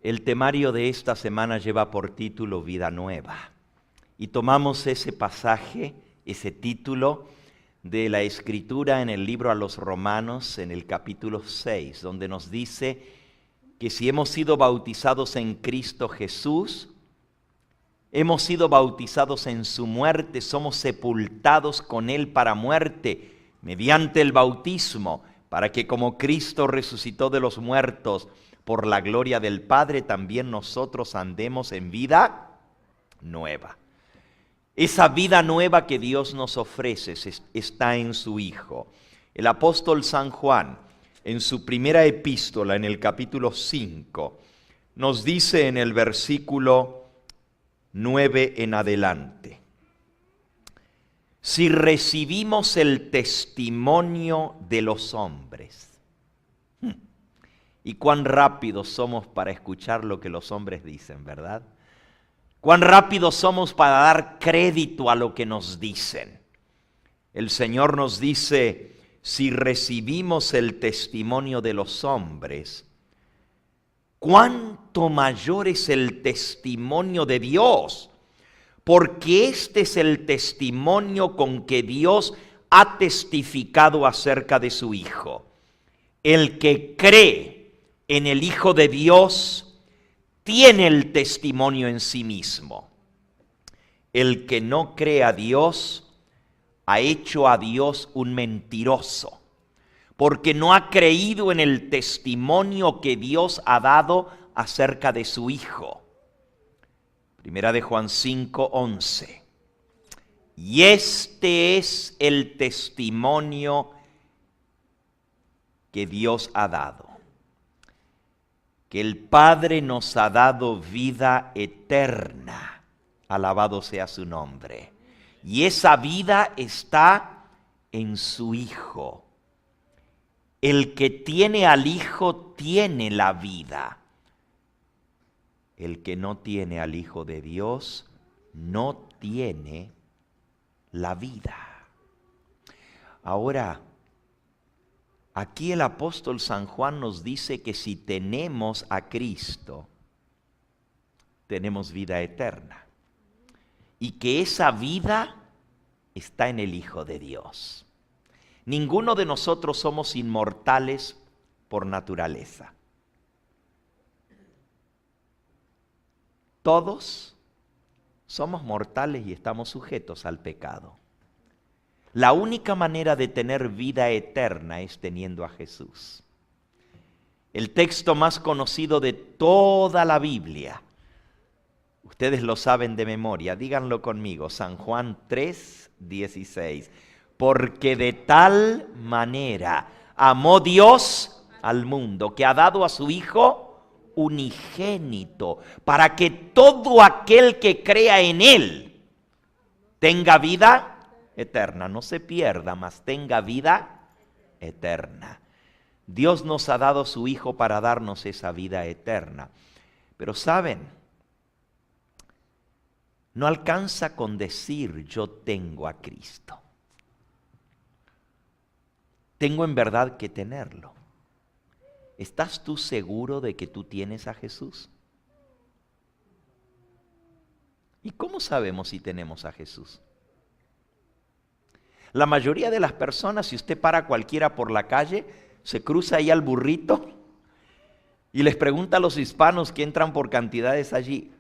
El temario de esta semana lleva por título Vida Nueva. Y tomamos ese pasaje, ese título de la Escritura en el libro a los Romanos, en el capítulo 6, donde nos dice que si hemos sido bautizados en Cristo Jesús, hemos sido bautizados en su muerte, somos sepultados con Él para muerte, mediante el bautismo, para que como Cristo resucitó de los muertos, por la gloria del Padre, también nosotros andemos en vida nueva. Esa vida nueva que Dios nos ofrece está en su Hijo. El apóstol San Juan, en su primera epístola, en el capítulo 5, nos dice en el versículo 9 en adelante: si recibimos el testimonio de los hombres. Y cuán rápidos somos para escuchar lo que los hombres dicen, ¿verdad? Cuán rápidos somos para dar crédito a lo que nos dicen. El Señor nos dice, si recibimos el testimonio de los hombres, cuánto mayor es el testimonio de Dios, porque este es el testimonio con que Dios ha testificado acerca de su Hijo. El que cree en el Hijo de Dios tiene el testimonio en sí mismo. El que no cree a Dios ha hecho a Dios un mentiroso, porque no ha creído en el testimonio que Dios ha dado acerca de su Hijo. Primera de Juan 5:11. Y este es el testimonio que Dios ha dado, que el Padre nos ha dado vida eterna, alabado sea su nombre, y esa vida está en su Hijo. El que tiene al Hijo tiene la vida. El que no tiene al Hijo de Dios no tiene la vida. Ahora, aquí el apóstol San Juan nos dice que si tenemos a Cristo, tenemos vida eterna. Y que esa vida está en el Hijo de Dios. Ninguno de nosotros somos inmortales por naturaleza. Todos somos mortales y estamos sujetos al pecado. La única manera de tener vida eterna es teniendo a Jesús. El texto más conocido de toda la Biblia, ustedes lo saben de memoria, díganlo conmigo, San Juan 3:16. Porque de tal manera amó Dios al mundo, que ha dado a su Hijo unigénito, para que todo aquel que crea en Él tenga vida eterna, no se pierda, mas tenga vida eterna. Dios nos ha dado su Hijo para darnos esa vida eterna. Pero ¿saben? No alcanza con decir yo tengo a Cristo. Tengo en verdad que tenerlo. ¿Estás tú seguro de que tú tienes a Jesús? ¿Y cómo sabemos si tenemos a Jesús? La mayoría de las personas, si usted para a cualquiera por la calle, se cruza ahí al burrito y les pregunta a los hispanos que entran por cantidades allí,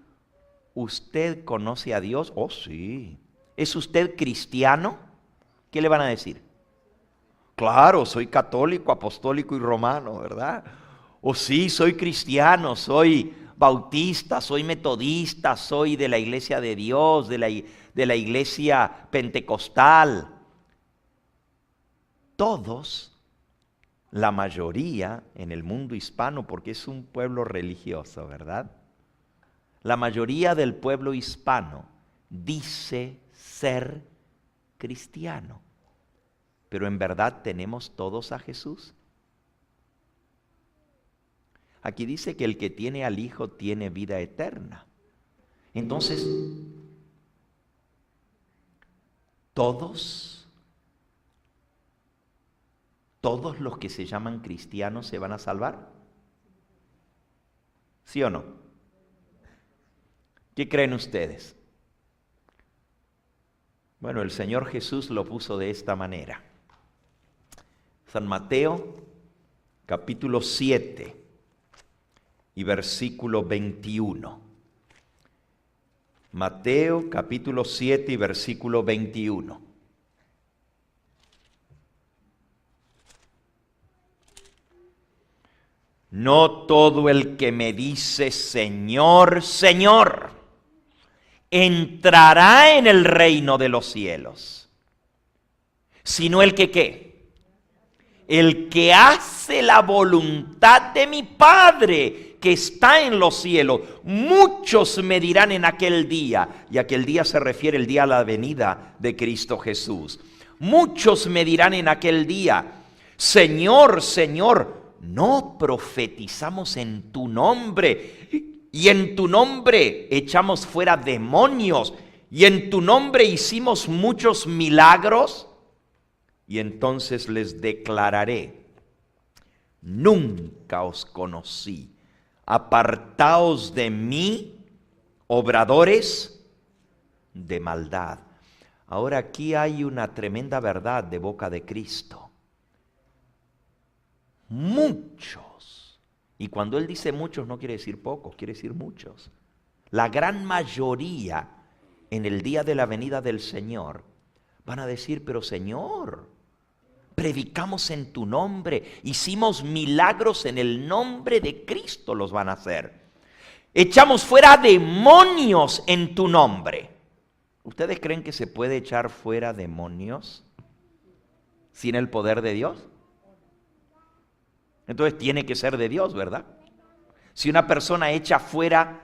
¿usted conoce a Dios? Oh, sí. ¿Es usted cristiano? ¿Qué le van a decir? Claro, soy católico, apostólico y romano, ¿verdad? O sí, soy cristiano, soy bautista, soy metodista, soy de la iglesia de Dios, de la iglesia pentecostal. Todos, la mayoría en el mundo hispano, porque es un pueblo religioso, ¿verdad? La mayoría del pueblo hispano dice ser cristiano. Pero en verdad tenemos todos a Jesús. Aquí dice que el que tiene al Hijo tiene vida eterna. Entonces, todos los que se llaman cristianos se van a salvar. ¿Sí o no? ¿Qué creen ustedes? Bueno, el Señor Jesús lo puso de esta manera. San Mateo, capítulo 7 y versículo 21. Mateo, capítulo 7 y versículo 21. No todo el que me dice Señor, Señor, entrará en el reino de los cielos, sino el que ¿qué? El que hace la voluntad de mi Padre que está en los cielos. Muchos me dirán en aquel día, y aquel día se refiere el día a la venida de Cristo Jesús. Muchos me dirán en aquel día, Señor, Señor, ¿no profetizamos en tu nombre? Y en tu nombre echamos fuera demonios, y en tu nombre hicimos muchos milagros. Y entonces les declararé, nunca os conocí, apartaos de mí, obradores de maldad. Ahora aquí hay una tremenda verdad de boca de Cristo. Muchos, y cuando Él dice muchos no quiere decir pocos, quiere decir muchos. La gran mayoría en el día de la venida del Señor van a decir, pero Señor, predicamos en tu nombre, hicimos milagros en el nombre de Cristo, los van a hacer. Echamos fuera demonios en tu nombre. ¿Ustedes creen que se puede echar fuera demonios sin el poder de Dios? Entonces tiene que ser de Dios, ¿verdad? Si una persona echa fuera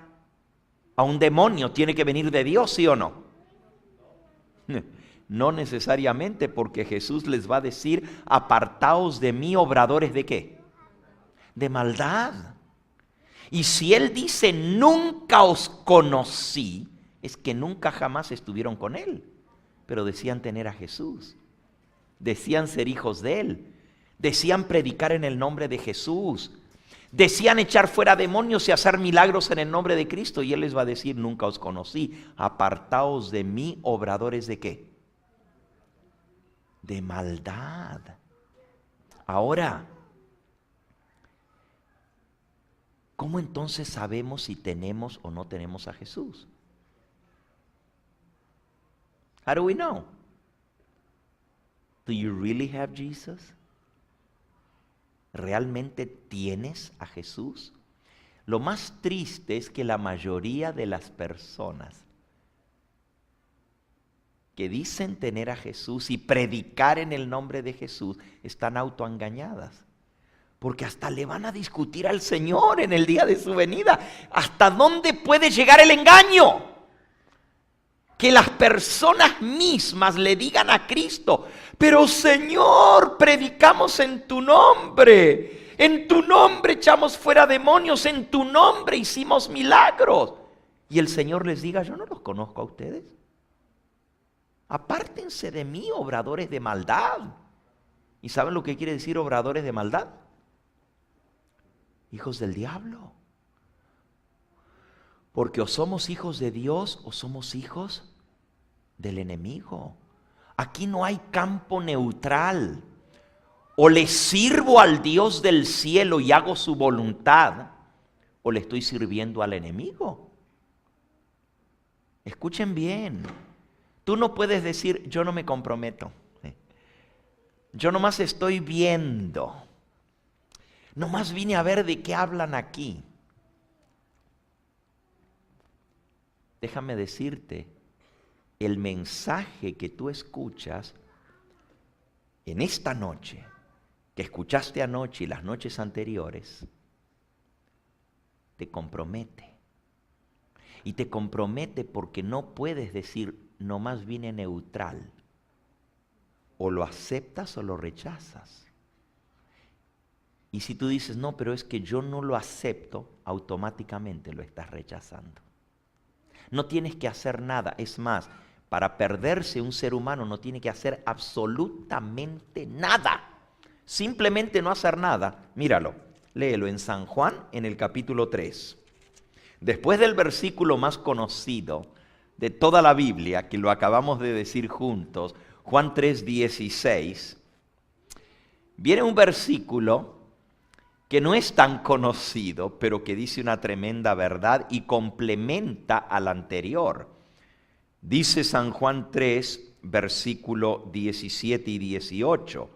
a un demonio, tiene que venir de Dios, ¿sí o no? No necesariamente, porque Jesús les va a decir, apartaos de mí, obradores de ¿qué? De maldad. Y si Él dice, nunca os conocí, es que nunca jamás estuvieron con Él. Pero decían tener a Jesús. Decían ser hijos de Él. Decían predicar en el nombre de Jesús. Decían echar fuera demonios y hacer milagros en el nombre de Cristo. Y Él les va a decir, nunca os conocí. Apartaos de mí, obradores de ¿qué? De maldad. Ahora, ¿cómo entonces sabemos si tenemos o no tenemos a Jesús? How do we know? Do you really have Jesus? ¿Realmente tienes a Jesús? Lo más triste es que la mayoría de las personas que dicen tener a Jesús y predicar en el nombre de Jesús están autoengañadas. Porque hasta le van a discutir al Señor en el día de su venida. ¿Hasta dónde puede llegar el engaño? Que las personas mismas le digan a Cristo, pero Señor, predicamos en tu nombre. En tu nombre echamos fuera demonios, en tu nombre hicimos milagros. Y el Señor les diga, yo no los conozco a ustedes. Apártense de mí, obradores de maldad. ¿Y saben lo que quiere decir obradores de maldad? Hijos del diablo. Porque o somos hijos de Dios o somos hijos del enemigo. Aquí no hay campo neutral. O le sirvo al Dios del cielo y hago su voluntad, o le estoy sirviendo al enemigo. Escuchen bien. Tú no puedes decir, yo no me comprometo. Yo nomás estoy viendo. Nomás vine a ver de qué hablan aquí. Déjame decirte, el mensaje que tú escuchas en esta noche, que escuchaste anoche y las noches anteriores, te compromete. Y te compromete porque no puedes decir, nomás vine neutral. O lo aceptas o lo rechazas. Y si tú dices, no, pero es que yo no lo acepto, automáticamente lo estás rechazando. No tienes que hacer nada. Es más, para perderse un ser humano no tiene que hacer absolutamente nada. Simplemente no hacer nada. Míralo, léelo en San Juan en el capítulo 3. Después del versículo más conocido de toda la Biblia, que lo acabamos de decir juntos, Juan 3:16, viene un versículo que no es tan conocido, pero que dice una tremenda verdad y complementa al anterior. Dice San Juan 3, versículo 17 y 18,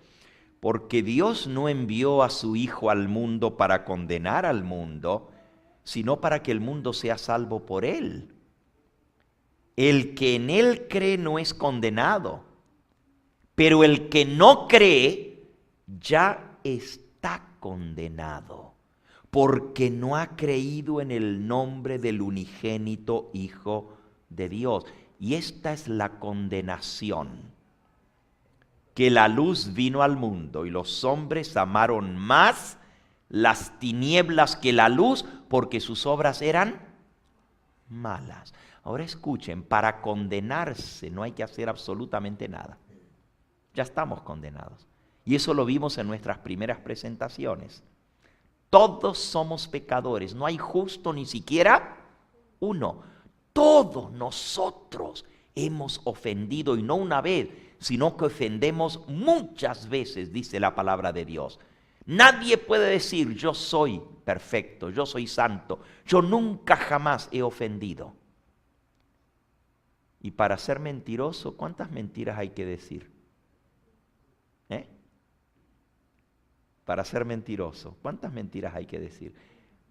porque Dios no envió a su Hijo al mundo para condenar al mundo, sino para que el mundo sea salvo por Él. El que en Él cree no es condenado, pero el que no cree ya está condenado, porque no ha creído en el nombre del unigénito Hijo de Dios. Y esta es la condenación, que la luz vino al mundo y los hombres amaron más las tinieblas que la luz, porque sus obras eran malas. Ahora escuchen, para condenarse no hay que hacer absolutamente nada. Ya estamos condenados. Y eso lo vimos en nuestras primeras presentaciones. Todos somos pecadores, no hay justo ni siquiera uno. Todos nosotros hemos ofendido, y no una vez, sino que ofendemos muchas veces, dice la palabra de Dios. Nadie puede decir, yo soy perfecto, yo soy santo, yo nunca jamás he ofendido. Y para ser mentiroso, ¿cuántas mentiras hay que decir? Para ser mentiroso, ¿cuántas mentiras hay que decir?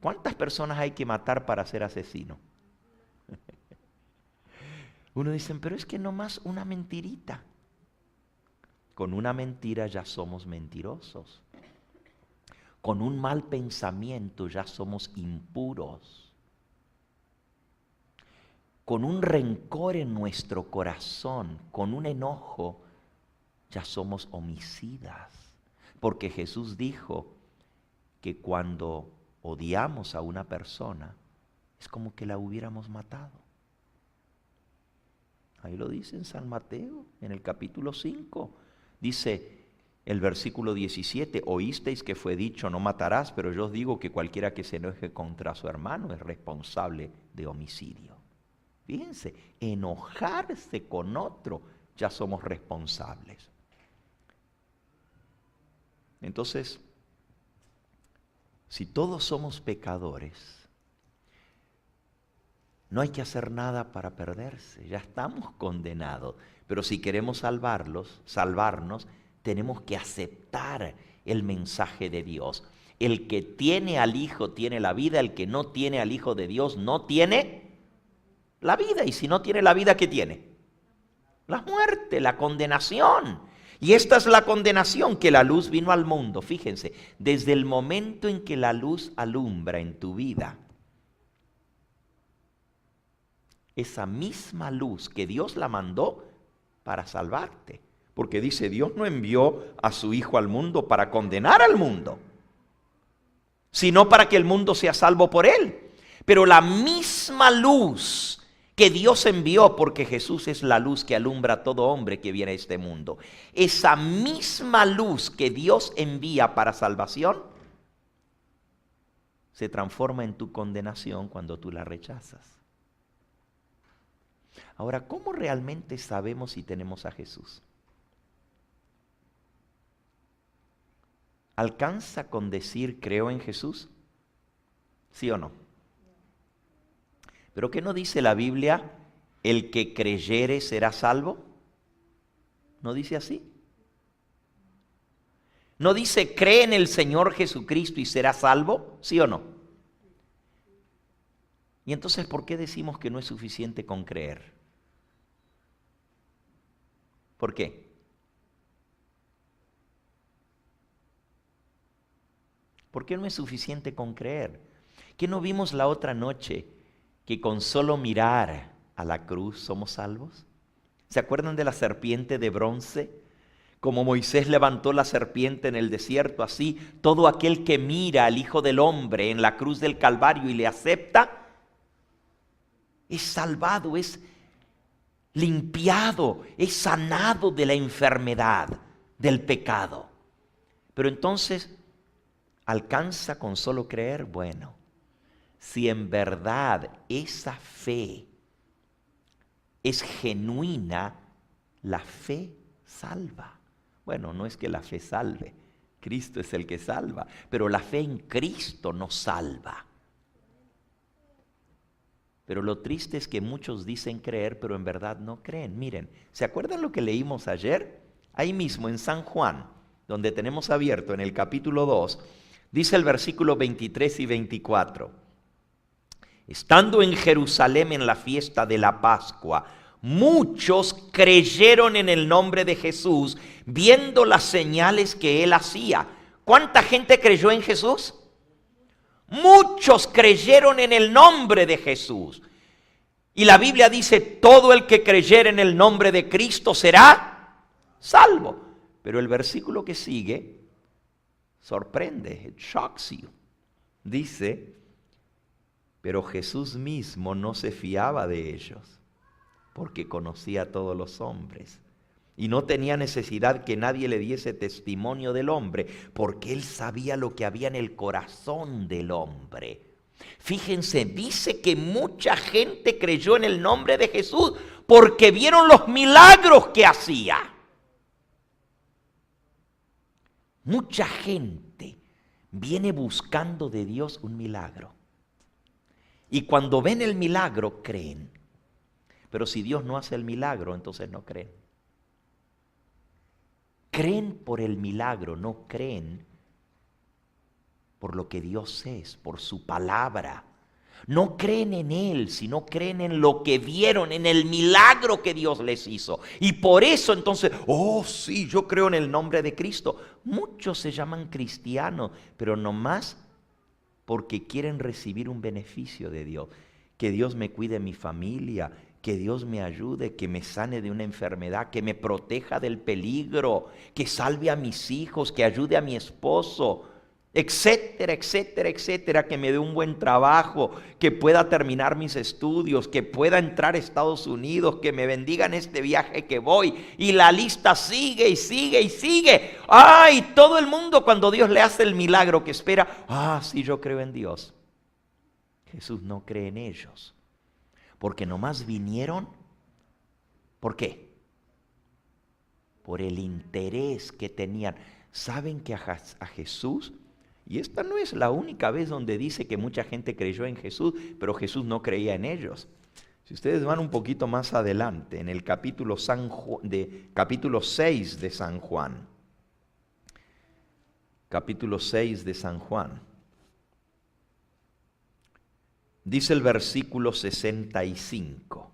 ¿Cuántas personas hay que matar para ser asesino? Uno dice, pero es que nomás una mentirita. Con una mentira ya somos mentirosos. Con un mal pensamiento ya somos impuros. Con un rencor en nuestro corazón, con un enojo, ya somos homicidas. Porque Jesús dijo que cuando odiamos a una persona, es como que la hubiéramos matado. Ahí lo dice en San Mateo, en el capítulo 5. Dice el versículo 17, oísteis que fue dicho, no matarás, pero yo os digo que cualquiera que se enoje contra su hermano es responsable de homicidio. Fíjense, enojarse con otro, ya somos responsables. Entonces, si todos somos pecadores, no hay que hacer nada para perderse, ya estamos condenados. Pero si queremos salvarnos, tenemos que aceptar el mensaje de Dios. El que tiene al Hijo tiene la vida, el que no tiene al Hijo de Dios no tiene la vida. Y si no tiene la vida, ¿qué tiene? La muerte, la condenación. Y esta es la condenación, que la luz vino al mundo. Fíjense, desde el momento en que la luz alumbra en tu vida, esa misma luz que Dios la mandó para salvarte. Porque dice, Dios no envió a su Hijo al mundo para condenar al mundo, sino para que el mundo sea salvo por Él. Pero la misma luz que Dios envió, porque Jesús es la luz que alumbra a todo hombre que viene a este mundo, esa misma luz que Dios envía para salvación, se transforma en tu condenación cuando tú la rechazas. Ahora, ¿cómo realmente sabemos si tenemos a Jesús? ¿Alcanza con decir creo en Jesús? ¿Sí o no? ¿Pero qué no dice la Biblia? El que creyere será salvo. ¿No dice así? ¿No dice cree en el Señor Jesucristo y será salvo? ¿Sí o no? Y entonces, ¿por qué decimos que no es suficiente con creer? ¿Por qué? ¿Por qué no es suficiente con creer? ¿Qué no vimos la otra noche que con solo mirar a la cruz somos salvos? ¿Se acuerdan de la serpiente de bronce? Como Moisés levantó la serpiente en el desierto, así todo aquel que mira al Hijo del Hombre en la cruz del Calvario y le acepta, es salvado, es limpiado, es sanado de la enfermedad, del pecado. Pero entonces, ¿alcanza con solo creer? Bueno, si en verdad esa fe es genuina, la fe salva. Bueno, no es que la fe salve, Cristo es el que salva, pero la fe en Cristo nos salva. Pero lo triste es que muchos dicen creer, pero en verdad no creen. Miren, ¿se acuerdan lo que leímos ayer? Ahí mismo en San Juan, donde tenemos abierto en el capítulo 2, dice el versículo 23 y 24. Estando en Jerusalén en la fiesta de la Pascua, muchos creyeron en el nombre de Jesús, viendo las señales que él hacía. ¿Cuánta gente creyó en Jesús? Muchos creyeron en el nombre de Jesús. Y la Biblia dice, todo el que creyere en el nombre de Cristo será salvo. Pero el versículo que sigue sorprende, it shocks you. Dice, pero Jesús mismo no se fiaba de ellos, porque conocía a todos los hombres. Y no tenía necesidad que nadie le diese testimonio del hombre, porque él sabía lo que había en el corazón del hombre. Fíjense, dice que mucha gente creyó en el nombre de Jesús porque vieron los milagros que hacía. Mucha gente viene buscando de Dios un milagro. Y cuando ven el milagro, creen. Pero si Dios no hace el milagro, entonces no creen. Creen por el milagro, no creen por lo que Dios es, por su palabra. No creen en Él, sino creen en lo que vieron, en el milagro que Dios les hizo. Y por eso entonces, oh sí, yo creo en el nombre de Cristo. Muchos se llaman cristianos, pero nomás porque quieren recibir un beneficio de Dios. Que Dios me cuide mi familia, que Dios me ayude, que me sane de una enfermedad, que me proteja del peligro, que salve a mis hijos, que ayude a mi esposo, etcétera, etcétera, etcétera, que me dé un buen trabajo, que pueda terminar mis estudios, que pueda entrar a Estados Unidos, que me bendiga en este viaje que voy. Y la lista sigue y sigue y sigue. ¡Ay! Todo el mundo cuando Dios le hace el milagro que espera, sí, yo creo en Dios. Jesús no cree en ellos. Porque nomás vinieron, ¿por qué? Por el interés que tenían. ¿Saben que a Jesús, y esta no es la única vez donde dice que mucha gente creyó en Jesús, pero Jesús no creía en ellos? Si ustedes van un poquito más adelante, en el capítulo 6 de San Juan, capítulo 6 de San Juan, dice el versículo 65.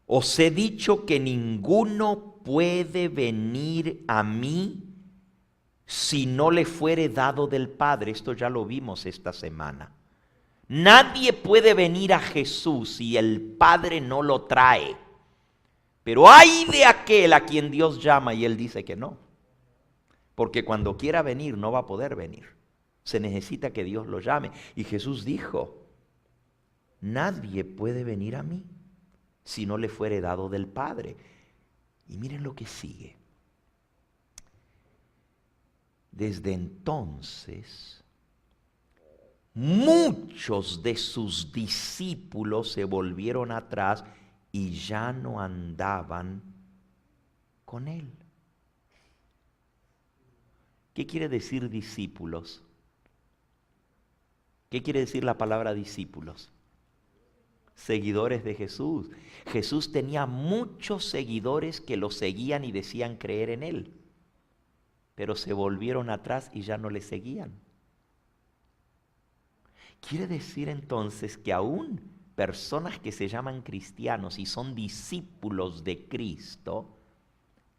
Os he dicho que ninguno puede venir a mí si no le fuere dado del Padre. Esto ya lo vimos esta semana. Nadie puede venir a Jesús si el Padre no lo trae. Pero ay de aquel a quien Dios llama y él dice que no. Porque cuando quiera venir no va a poder venir. Se necesita que Dios lo llame. Y Jesús dijo, nadie puede venir a mí si no le fuere dado del Padre. Y miren lo que sigue. Desde entonces, muchos de sus discípulos se volvieron atrás y ya no andaban con él. ¿Qué quiere decir discípulos? ¿Qué quiere decir la palabra discípulos? Seguidores de Jesús. Jesús tenía muchos seguidores que lo seguían y decían creer en él, pero se volvieron atrás y ya no le seguían. Quiere decir entonces que aún personas que se llaman cristianos y son discípulos de Cristo,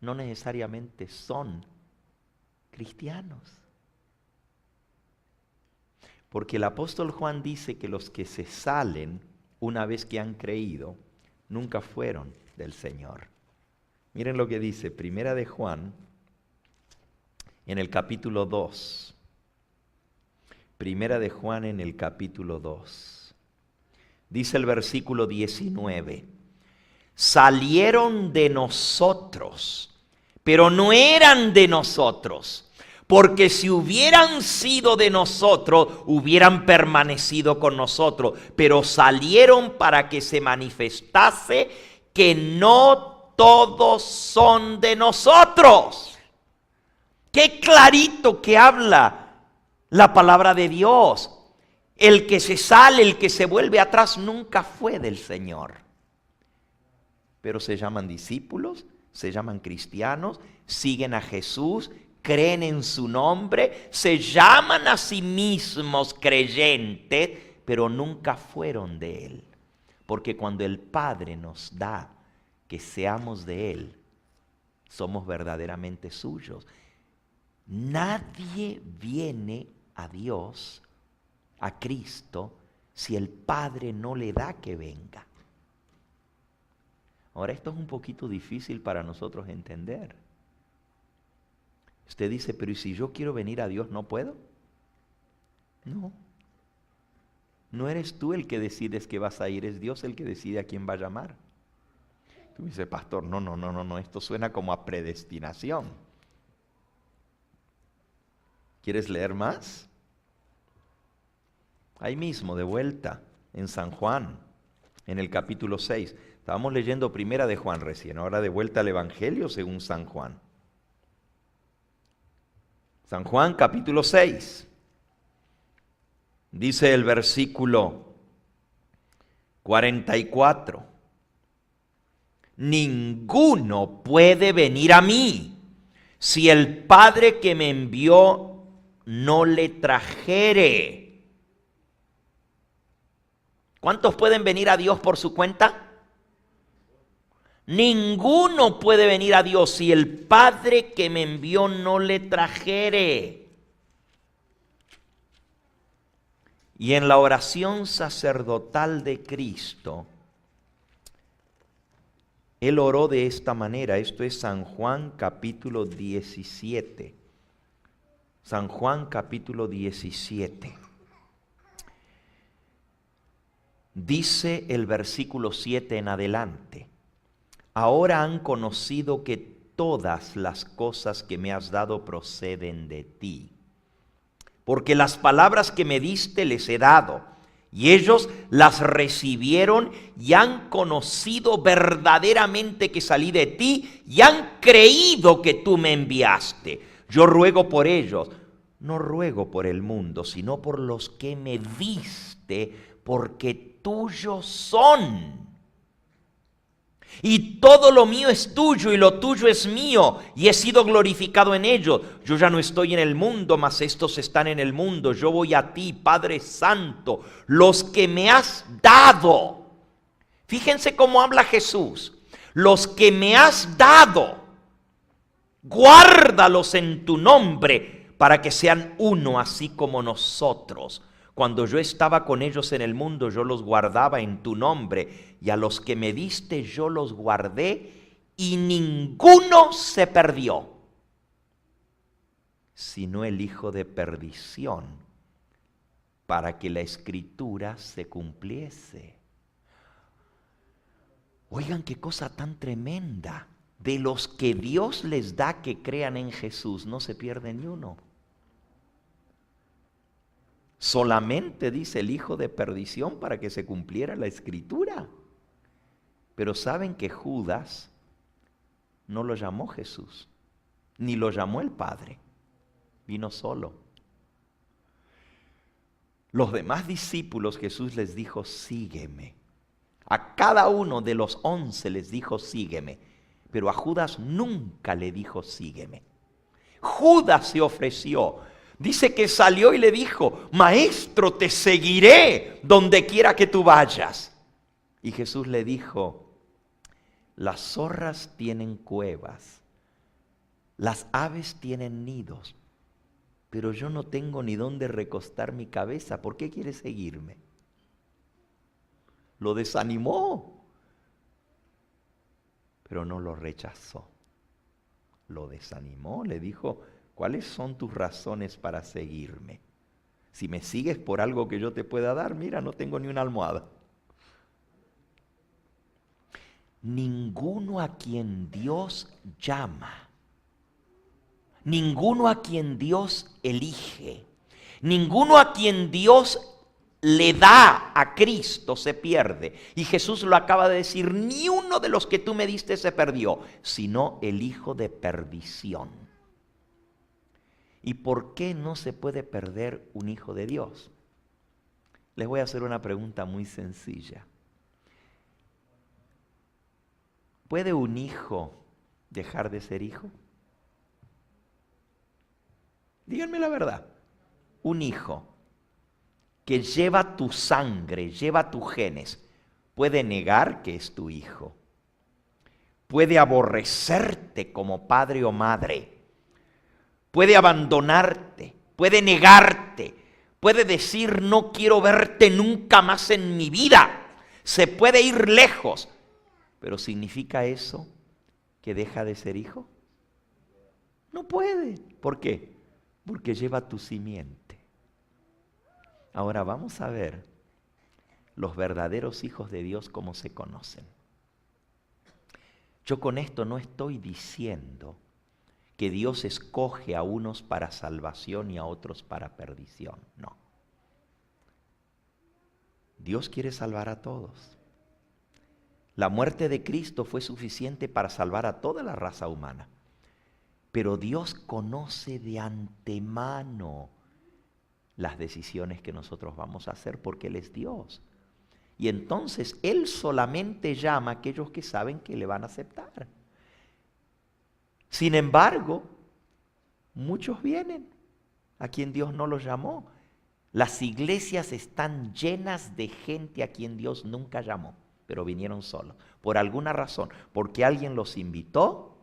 no necesariamente son cristianos. Porque el apóstol Juan dice que los que se salen una vez que han creído, nunca fueron del Señor. Miren lo que dice Primera de Juan, en el capítulo 2. Primera de Juan en el capítulo 2. Dice el versículo 19. Salieron de nosotros, pero no eran de nosotros, Porque si hubieran sido de nosotros, hubieran permanecido con nosotros. Pero salieron para que se manifestase que no todos son de nosotros. Qué clarito que habla la palabra de Dios. El que se sale, el que se vuelve atrás, nunca fue del Señor. Pero se llaman discípulos, se llaman cristianos, siguen a Jesús, creen en su nombre, se llaman a sí mismos creyentes, pero nunca fueron de Él. Porque cuando el Padre nos da que seamos de Él, somos verdaderamente suyos. Nadie viene a Dios, a Cristo, si el Padre no le da que venga. Ahora, esto es un poquito difícil para nosotros entender. Usted dice, pero ¿y si yo quiero venir a Dios, no puedo? No. No eres tú el que decides que vas a ir, es Dios el que decide a quién va a llamar. Tú dices, pastor, no, esto suena como a predestinación. ¿Quieres leer más? Ahí mismo, de vuelta, en San Juan, en el capítulo 6. Estábamos leyendo primera de Juan recién, ahora de vuelta al Evangelio según San Juan. San Juan capítulo 6. Dice el versículo 44. Ninguno puede venir a mí si el Padre que me envió no le trajere. ¿Cuántos pueden venir a Dios por su cuenta? Ninguno puede venir a Dios si el Padre que me envió no le trajere. Y en la oración sacerdotal de Cristo, Él oró de esta manera. Esto es San Juan capítulo 17. San Juan capítulo 17. Dice el versículo 7 en adelante. Ahora han conocido que todas las cosas que me has dado proceden de ti. Porque las palabras que me diste les he dado, y ellos las recibieron y han conocido verdaderamente que salí de ti, y han creído que tú me enviaste. Yo ruego por ellos, no ruego por el mundo, sino por los que me diste, porque tuyos son. Y todo lo mío es tuyo y lo tuyo es mío, y he sido glorificado en ellos. Yo ya no estoy en el mundo, mas estos están en el mundo. Yo voy a ti, Padre Santo, los que me has dado. Fíjense cómo habla Jesús. Los que me has dado, guárdalos en tu nombre, para que sean uno así como nosotros. Cuando yo estaba con ellos en el mundo, yo los guardaba en tu nombre, y a los que me diste yo los guardé, y ninguno se perdió, sino el hijo de perdición, para que la escritura se cumpliese. Oigan qué cosa tan tremenda. De los que Dios les da que crean en Jesús, no se pierde ni uno. Solamente dice el hijo de perdición para que se cumpliera la escritura. Pero saben que Judas no lo llamó Jesús, ni lo llamó el Padre, vino solo. Los demás discípulos Jesús les dijo, sígueme. A cada uno de los 11 les dijo, sígueme. Pero a Judas nunca le dijo, sígueme. Judas se ofreció. Dice que salió y le dijo, maestro, te seguiré donde quiera que tú vayas. Y Jesús le dijo, las zorras tienen cuevas, las aves tienen nidos, pero yo no tengo ni dónde recostar mi cabeza. ¿Por qué quieres seguirme? Lo desanimó, pero no lo rechazó. Lo desanimó, le dijo, ¿cuáles son tus razones para seguirme? Si me sigues por algo que yo te pueda dar, mira, no tengo ni una almohada. Ninguno a quien Dios llama, ninguno a quien Dios elige, ninguno a quien Dios le da a Cristo se pierde. Y Jesús lo acaba de decir, ni uno de los que tú me diste se perdió, sino el hijo de perdición. ¿Y por qué no se puede perder un hijo de Dios? Les voy a hacer una pregunta muy sencilla. ¿Puede un hijo dejar de ser hijo? Díganme la verdad. Un hijo que lleva tu sangre, lleva tus genes, puede negar que es tu hijo. Puede aborrecerte como padre o madre. Puede abandonarte, puede negarte, puede decir no quiero verte nunca más en mi vida. Se puede ir lejos. ¿Pero significa eso que deja de ser hijo? No puede. ¿Por qué? Porque lleva tu simiente. Ahora vamos a ver los verdaderos hijos de Dios cómo se conocen. Yo con esto no estoy diciendo que Dios escoge a unos para salvación y a otros para perdición. No. Dios quiere salvar a todos. La muerte de Cristo fue suficiente para salvar a toda la raza humana. Pero Dios conoce de antemano las decisiones que nosotros vamos a hacer porque Él es Dios. Y entonces Él solamente llama a aquellos que saben que le van a aceptar. Sin embargo, muchos vienen a quien Dios no los llamó. Las iglesias están llenas de gente a quien Dios nunca llamó, pero vinieron solos. Por alguna razón, porque alguien los invitó,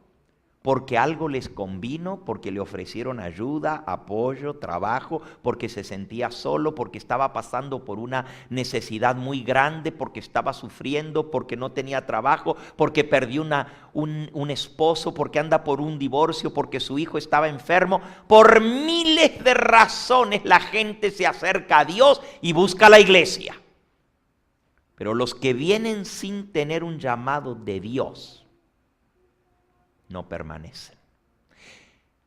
porque algo les convino, porque le ofrecieron ayuda, apoyo, trabajo, porque se sentía solo, porque estaba pasando por una necesidad muy grande, porque estaba sufriendo, porque no tenía trabajo, porque perdió un esposo, porque anda por un divorcio, porque su hijo estaba enfermo. Por miles de razones la gente se acerca a Dios y busca la iglesia. Pero los que vienen sin tener un llamado de Dios no permanecen.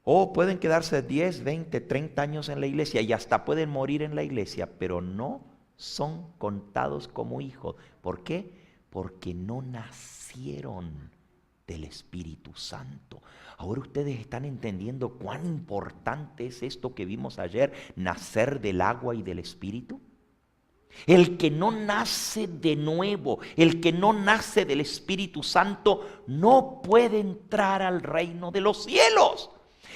O pueden quedarse 10, 20, 30 años en la iglesia y hasta pueden morir en la iglesia, pero no son contados como hijos. ¿Por qué? Porque no nacieron del Espíritu Santo. Ahora ustedes están entendiendo cuán importante es esto que vimos ayer, nacer del agua y del Espíritu. El que no nace de nuevo, el que no nace del Espíritu Santo, no puede entrar al reino de los cielos.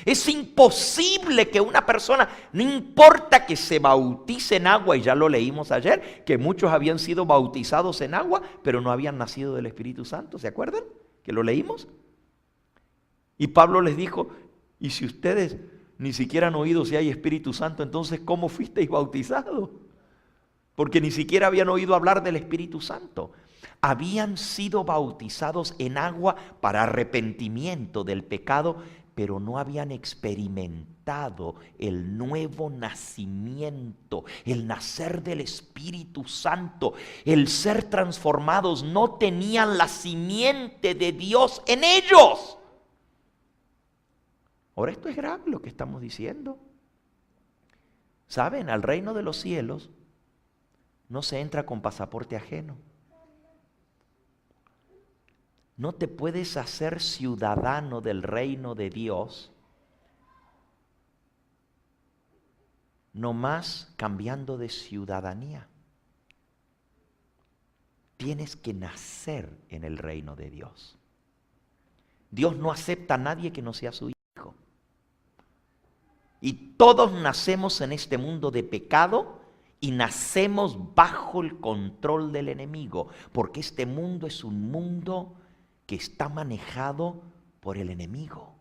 Es imposible que una persona, no importa que se bautice en agua, y ya lo leímos ayer, que muchos habían sido bautizados en agua, pero no habían nacido del Espíritu Santo, ¿se acuerdan? Que lo leímos. Y Pablo les dijo, y si ustedes ni siquiera han oído si hay Espíritu Santo, entonces ¿cómo fuisteis bautizados? Porque ni siquiera habían oído hablar del Espíritu Santo. Habían sido bautizados en agua para arrepentimiento del pecado, pero no habían experimentado el nuevo nacimiento, el nacer del Espíritu Santo, el ser transformados. No tenían la simiente de Dios en ellos. Ahora esto es grave lo que estamos diciendo. ¿Saben? Al reino de los cielos no se entra con pasaporte ajeno. No te puedes hacer ciudadano del reino de Dios nomás cambiando de ciudadanía. Tienes que nacer en el reino de Dios. Dios no acepta a nadie que no sea su hijo. Y todos nacemos en este mundo de pecado y nacemos bajo el control del enemigo, porque este mundo es un mundo que está manejado por el enemigo.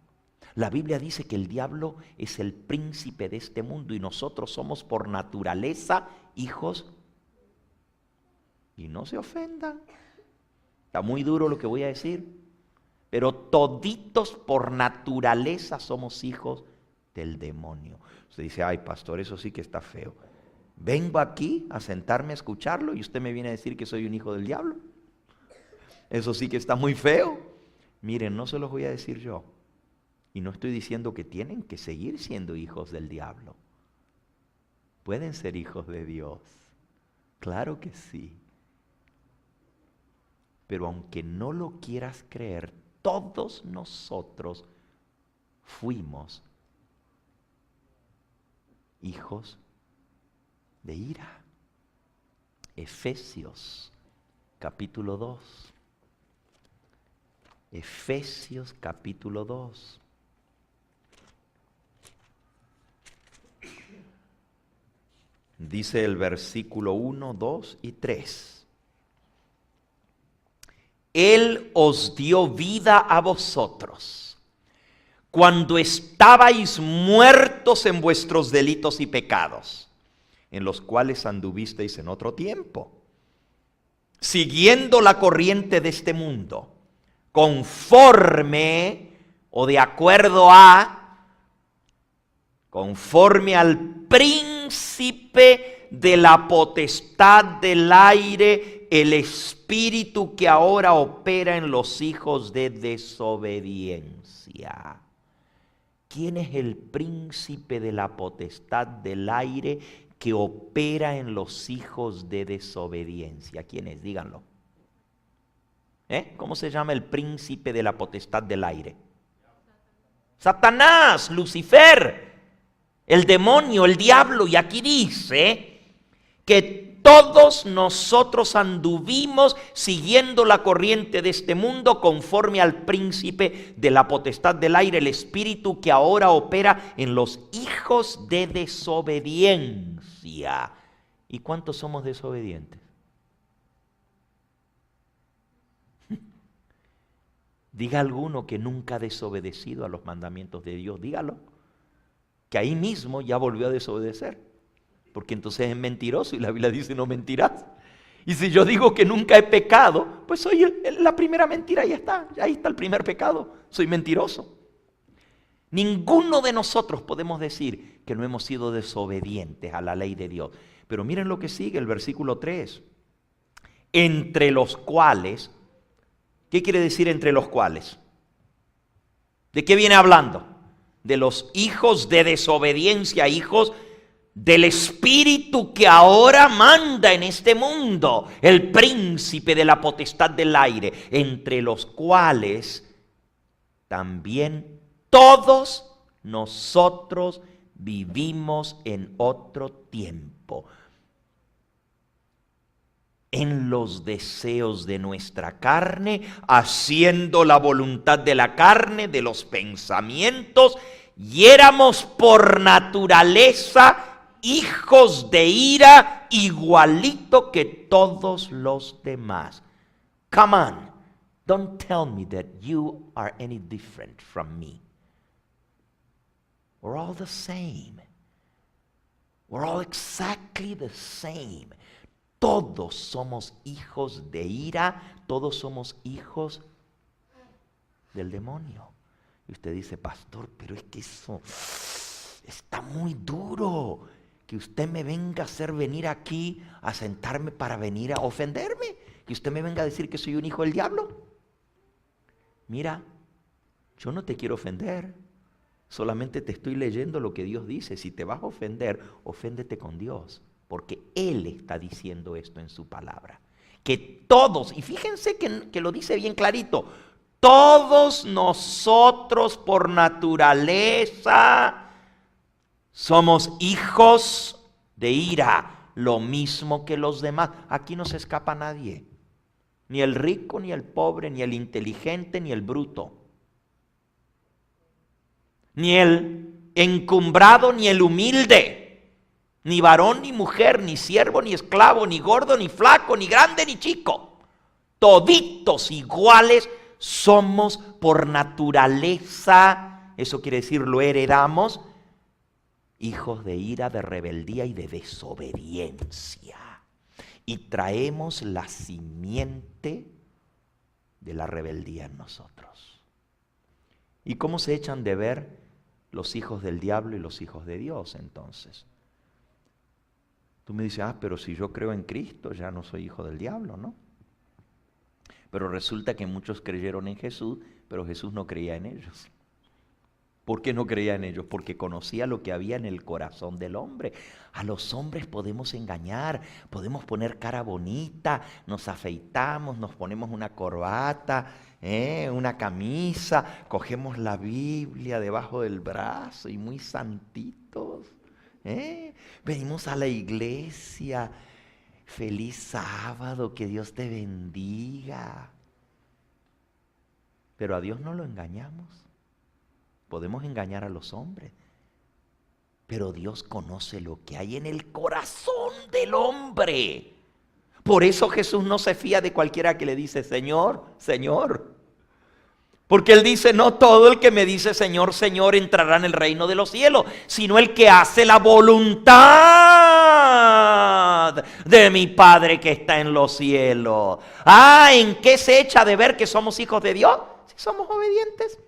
La Biblia dice que el diablo es el príncipe de este mundo y nosotros somos por naturaleza hijos. Y no se ofendan, está muy duro lo que voy a decir, pero toditos por naturaleza somos hijos del demonio. Usted dice, ay pastor, eso sí que está feo. Vengo aquí a sentarme a escucharlo y usted me viene a decir que soy un hijo del diablo. Eso sí que está muy feo. Miren, no se los voy a decir yo. Y no estoy diciendo que tienen que seguir siendo hijos del diablo. Pueden ser hijos de Dios. Claro que sí. Pero aunque no lo quieras creer, todos nosotros fuimos hijos de ira. Efesios capítulo 2. Efesios capítulo 2. Dice el versículo 1, 2 y 3. Él os dio vida a vosotros cuando estabais muertos en vuestros delitos y pecados, en los cuales anduvisteis en otro tiempo, siguiendo la corriente de este mundo, conforme o de acuerdo a, conforme al príncipe de la potestad del aire, el espíritu que ahora opera en los hijos de desobediencia. ¿Quién es el príncipe de la potestad del aire que opera en los hijos de desobediencia? ¿Quién es? Díganlo. ¿Cómo se llama el príncipe de la potestad del aire? Satanás, Lucifer, el demonio, el diablo. Y aquí dice que todos nosotros anduvimos siguiendo la corriente de este mundo conforme al príncipe de la potestad del aire, el espíritu que ahora opera en los hijos de desobediencia. ¿Y cuántos somos desobedientes? Diga alguno que nunca ha desobedecido a los mandamientos de Dios, dígalo. Que ahí mismo ya volvió a desobedecer. Porque entonces es mentiroso y la Biblia dice no mentirás. Y si yo digo que nunca he pecado, pues soy la primera mentira, ahí está el primer pecado, soy mentiroso. Ninguno de nosotros podemos decir que no hemos sido desobedientes a la ley de Dios. Pero miren lo que sigue el versículo 3. Entre los cuales, ¿qué quiere decir entre los cuales? ¿De qué viene hablando? De los hijos de desobediencia, hijos del espíritu que ahora manda en este mundo, el príncipe de la potestad del aire, entre los cuales también todos nosotros vivimos en otro tiempo, en los deseos de nuestra carne, haciendo la voluntad de la carne, de los pensamientos, y éramos por naturaleza hijos de ira, igualito que todos los demás. Come on, don't tell me that you are any different from me. We're all the same. We're all exactly the same. Todos somos hijos de ira, todos somos hijos del demonio. Y usted dice, pastor, pero es que eso está muy duro. Que usted me venga a hacer venir aquí a sentarme para venir a ofenderme. Que usted me venga a decir que soy un hijo del diablo. Mira, yo no te quiero ofender. Solamente te estoy leyendo lo que Dios dice. Si te vas a ofender, oféndete con Dios. Porque Él está diciendo esto en su palabra. Que todos, y fíjense que lo dice bien clarito, todos nosotros por naturaleza somos hijos de ira, lo mismo que los demás. Aquí no se escapa nadie, ni el rico, ni el pobre, ni el inteligente, ni el bruto, ni el encumbrado, ni el humilde, ni varón, ni mujer, ni siervo, ni esclavo, ni gordo, ni flaco, ni grande, ni chico. Toditos iguales somos por naturaleza, eso quiere decir lo heredamos, hijos de ira, de rebeldía y de desobediencia. Y traemos la simiente de la rebeldía en nosotros. ¿Y cómo se echan de ver los hijos del diablo y los hijos de Dios entonces? Tú me dices, pero si yo creo en Cristo ya no soy hijo del diablo, ¿no? Pero resulta que muchos creyeron en Jesús, pero Jesús no creía en ellos. ¿Por qué no creía en ellos? Porque conocía lo que había en el corazón del hombre. A los hombres podemos engañar, podemos poner cara bonita, nos afeitamos, nos ponemos una corbata, una camisa, cogemos la Biblia debajo del brazo y muy santitos. Venimos a la iglesia. Feliz sábado, que Dios te bendiga. Pero a Dios no lo engañamos. Podemos engañar a los hombres, pero Dios conoce lo que hay en el corazón del hombre. Por eso Jesús no se fía de cualquiera que le dice Señor, Señor. Porque Él dice, no todo el que me dice Señor, Señor entrará en el reino de los cielos, sino el que hace la voluntad de mi Padre que está en los cielos. ¿En qué se echa de ver que somos hijos de Dios? Si somos obedientes.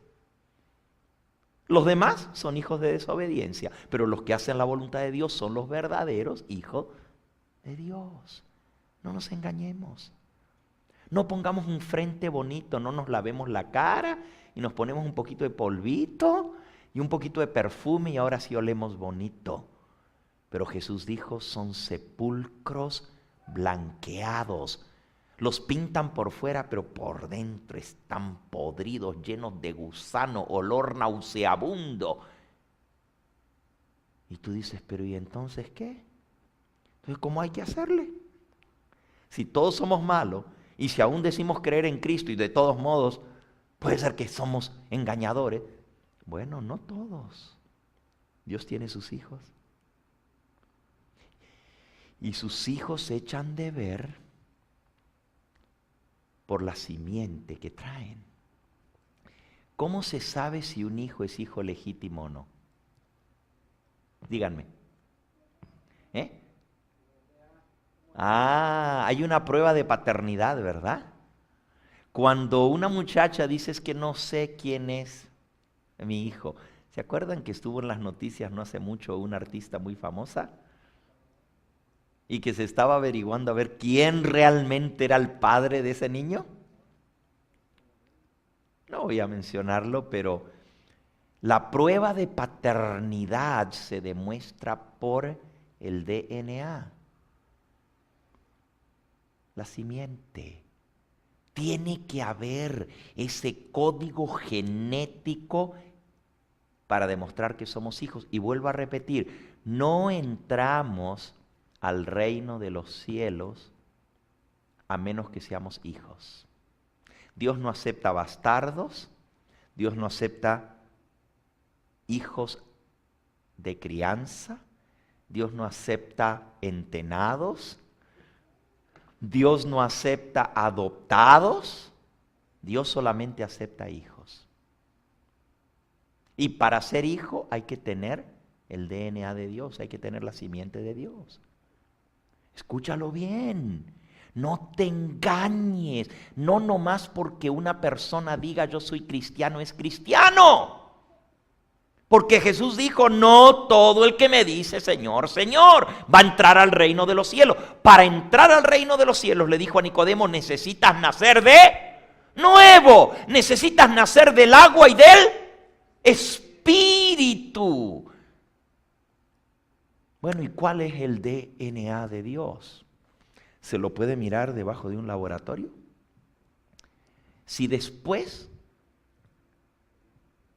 Los demás son hijos de desobediencia, pero los que hacen la voluntad de Dios son los verdaderos hijos de Dios. No nos engañemos. No pongamos un frente bonito, no nos lavemos la cara y nos ponemos un poquito de polvito y un poquito de perfume y ahora sí olemos bonito. Pero Jesús dijo, son sepulcros blanqueados. Los pintan por fuera, pero por dentro están podridos, llenos de gusano, olor nauseabundo. Y tú dices, pero ¿y entonces qué? Entonces, ¿cómo hay que hacerle? Si todos somos malos, y si aún decimos creer en Cristo y de todos modos puede ser que somos engañadores, bueno, no todos. Dios tiene sus hijos. Y sus hijos se echan de ver por la simiente que traen. ¿Cómo se sabe si un hijo es hijo legítimo o no? Díganme. Hay una prueba de paternidad, ¿verdad? Cuando una muchacha dice, es que no sé quién es mi hijo. ¿Se acuerdan que estuvo en las noticias no hace mucho una artista muy famosa? Y que se estaba averiguando a ver quién realmente era el padre de ese niño. No voy a mencionarlo, pero la prueba de paternidad se demuestra por el DNA. La simiente. Tiene que haber ese código genético para demostrar que somos hijos. Y vuelvo a repetir, no entramos al reino de los cielos a menos que seamos hijos. Dios no acepta bastardos, Dios no acepta hijos de crianza, Dios no acepta entenados, Dios no acepta adoptados, Dios solamente acepta hijos. Y para ser hijo hay que tener el DNA de Dios, hay que tener la simiente de Dios. Escúchalo bien, no te engañes, no nomás porque una persona diga yo soy cristiano es cristiano. Porque Jesús dijo, no todo el que me dice Señor, Señor, va a entrar al reino de los cielos. Para entrar al reino de los cielos, le dijo a Nicodemo, necesitas nacer de nuevo, necesitas nacer del agua y del Espíritu. Bueno, ¿y cuál es el DNA de Dios? ¿Se lo puede mirar debajo de un laboratorio? Si después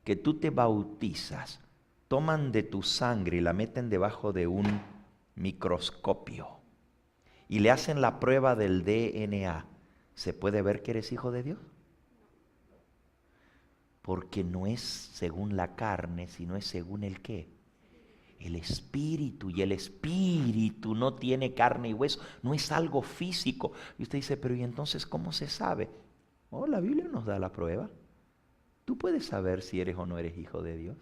que tú te bautizas, toman de tu sangre y la meten debajo de un microscopio y le hacen la prueba del DNA, ¿se puede ver que eres hijo de Dios? Porque no es según la carne, sino es según el ¿qué? El Espíritu. Y el Espíritu no tiene carne y hueso, no es algo físico. Y usted dice, pero ¿y entonces cómo se sabe? La Biblia nos da la prueba. Tú puedes saber si eres o no eres hijo de Dios.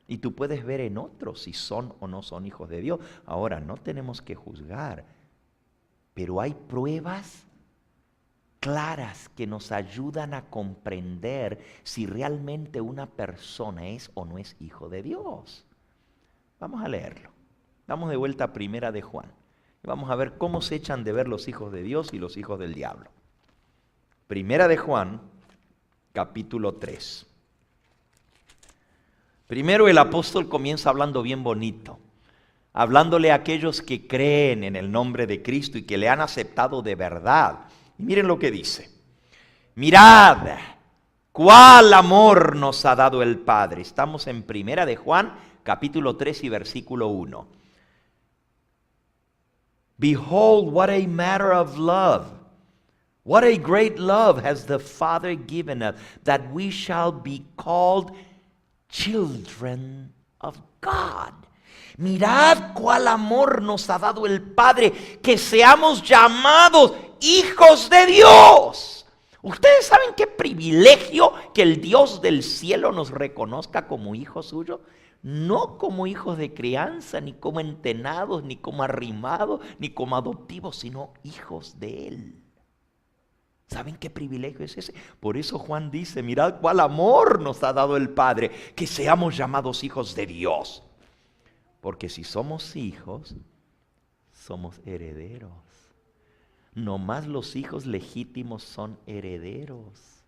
Y tú puedes ver en otros si son o no son hijos de Dios. Ahora, no tenemos que juzgar, pero hay pruebas claras que nos ayudan a comprender si realmente una persona es o no es hijo de Dios. Vamos a leerlo. Vamos de vuelta a Primera de Juan. Y vamos a ver cómo se echan de ver los hijos de Dios y los hijos del diablo. Primera de Juan, capítulo 3. Primero el apóstol comienza hablando bien bonito, hablándole a aquellos que creen en el nombre de Cristo y que le han aceptado de verdad. Y miren lo que dice. Mirad, cuál amor nos ha dado el Padre. Estamos en Primera de Juan, capítulo 3 y versículo 1. Behold, what a matter of love. What a great love has the Father given us, that we shall be called children of God. Mirad cuál amor nos ha dado el Padre, que seamos llamados hijos de Dios. ¿Ustedes saben qué privilegio que el Dios del cielo nos reconozca como hijos suyos? No como hijos de crianza, ni como entenados, ni como arrimados, ni como adoptivos, sino hijos de Él. ¿Saben qué privilegio es ese? Por eso Juan dice, mirad cuál amor nos ha dado el Padre, que seamos llamados hijos de Dios. Porque si somos hijos, somos herederos. No más los hijos legítimos son herederos.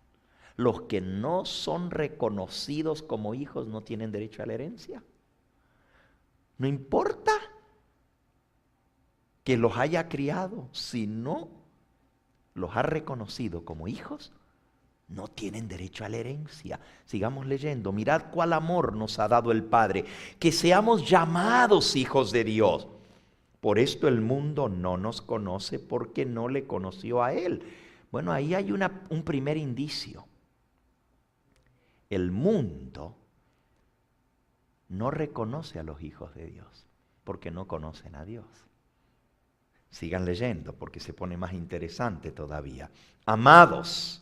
Los que no son reconocidos como hijos no tienen derecho a la herencia. No importa que los haya criado, si no los ha reconocido como hijos, no tienen derecho a la herencia. Sigamos leyendo. Mirad cuál amor nos ha dado el Padre, que seamos llamados hijos de Dios. Por esto el mundo no nos conoce, porque no le conoció a Él. Bueno, ahí hay un primer indicio. El mundo no reconoce a los hijos de Dios, porque no conocen a Dios. Sigan leyendo, porque se pone más interesante todavía. Amados,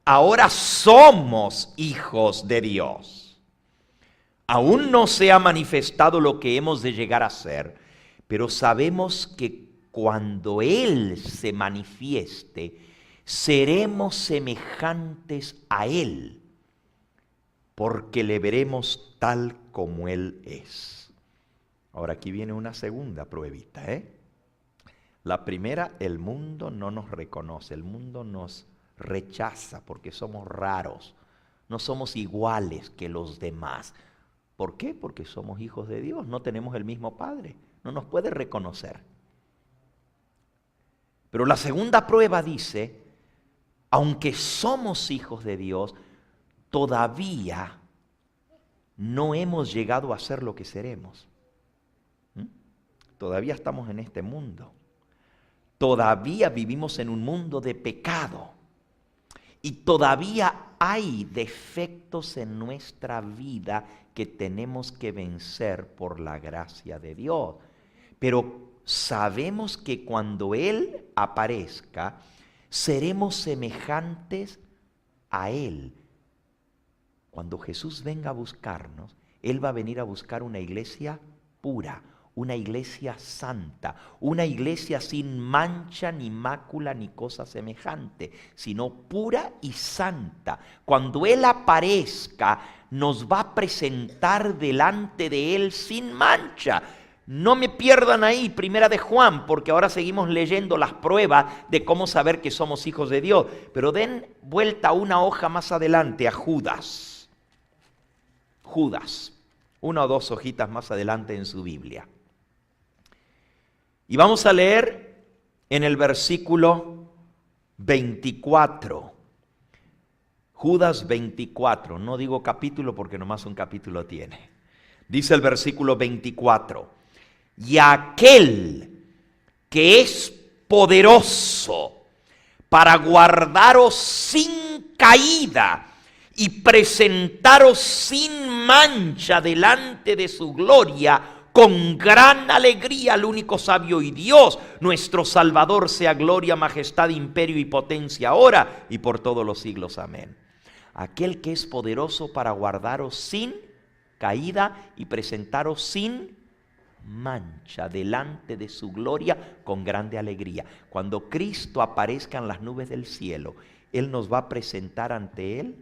ahora somos hijos de Dios. Aún no se ha manifestado lo que hemos de llegar a ser, pero sabemos que cuando Él se manifieste, seremos semejantes a Él, porque le veremos tal como Él es. Ahora aquí viene una segunda pruebita, La primera, el mundo no nos reconoce, el mundo nos rechaza porque somos raros, no somos iguales que los demás. ¿Por qué? Porque somos hijos de Dios, no tenemos el mismo Padre, no nos puede reconocer. Pero la segunda prueba dice, aunque somos hijos de Dios, todavía no hemos llegado a ser lo que seremos. Todavía estamos en este mundo. Todavía vivimos en un mundo de pecado. Y todavía hay defectos en nuestra vida que tenemos que vencer por la gracia de Dios. Pero sabemos que cuando Él aparezca, seremos semejantes a Él. Cuando Jesús venga a buscarnos, Él va a venir a buscar una iglesia pura, una iglesia santa, una iglesia sin mancha, ni mácula, ni cosa semejante, sino pura y santa. Cuando Él aparezca, nos va a presentar delante de Él sin mancha. No me pierdan ahí, Primera de Juan, porque ahora seguimos leyendo las pruebas de cómo saber que somos hijos de Dios. Pero den vuelta una hoja más adelante a Judas. Judas, una o dos hojitas más adelante en su Biblia. Y vamos a leer en el versículo 24. Judas 24. No digo capítulo porque nomás un capítulo tiene. Dice el versículo 24. Y aquel que es poderoso para guardaros sin caída y presentaros sin mancha delante de su gloria, con gran alegría al único sabio y Dios, nuestro Salvador, sea gloria, majestad, imperio y potencia, ahora y por todos los siglos. Amén. Aquel que es poderoso para guardaros sin caída y presentaros sin mancha delante de su gloria con grande alegría. Cuando Cristo aparezca en las nubes del cielo, Él nos va a presentar ante Él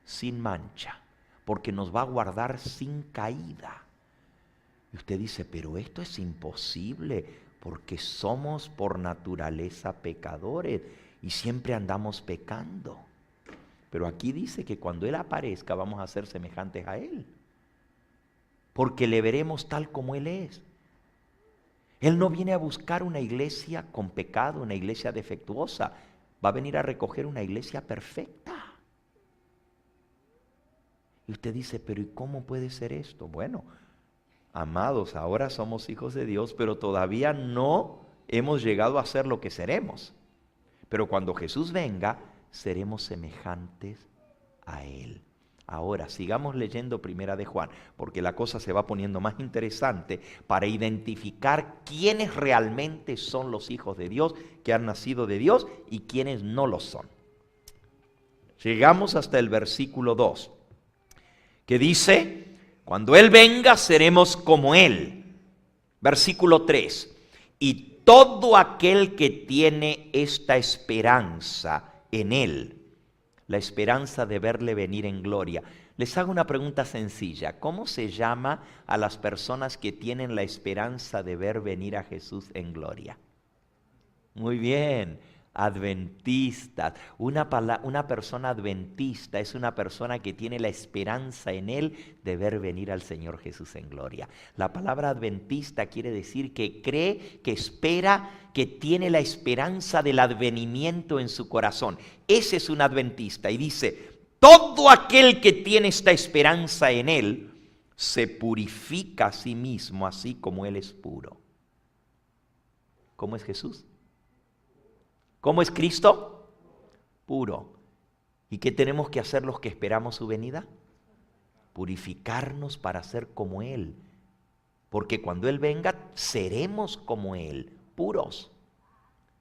sin mancha, porque nos va a guardar sin caída. Y usted dice, pero esto es imposible, porque somos por naturaleza pecadores y siempre andamos pecando. Pero aquí dice que cuando Él aparezca vamos a ser semejantes a Él. porque le veremos tal como Él es. Él no viene a buscar una iglesia con pecado, una iglesia defectuosa. Va a venir a recoger una iglesia perfecta. Y usted dice, pero ¿y cómo puede ser esto? Bueno, amados, ahora somos hijos de Dios, pero todavía no hemos llegado a ser lo que seremos. Pero cuando Jesús venga, seremos semejantes a Él. Ahora, sigamos leyendo Primera de Juan, porque la cosa se va poniendo más interesante para identificar quiénes realmente son los hijos de Dios, que han nacido de Dios, y quiénes no lo son. Llegamos hasta el versículo 2, que dice, cuando Él venga seremos como Él. Versículo 3, y todo aquel que tiene esta esperanza en Él, la esperanza de verle venir en gloria. Les hago una pregunta sencilla. ¿Cómo se llama a las personas que tienen la esperanza de ver venir a Jesús en gloria? Muy bien, adventistas. Una persona adventista es una persona que tiene la esperanza en Él de ver venir al Señor Jesús en gloria. La palabra adventista quiere decir que cree, que espera, que tiene la esperanza del advenimiento en su corazón. Ese es un adventista. Y dice, todo aquel que tiene esta esperanza en Él se purifica a sí mismo, así como Él es puro. ¿Cómo es Jesús? ¿Cómo es Cristo? Puro. ¿Y qué tenemos que hacer los que esperamos su venida? Purificarnos para ser como Él. Porque cuando Él venga, seremos como Él, puros,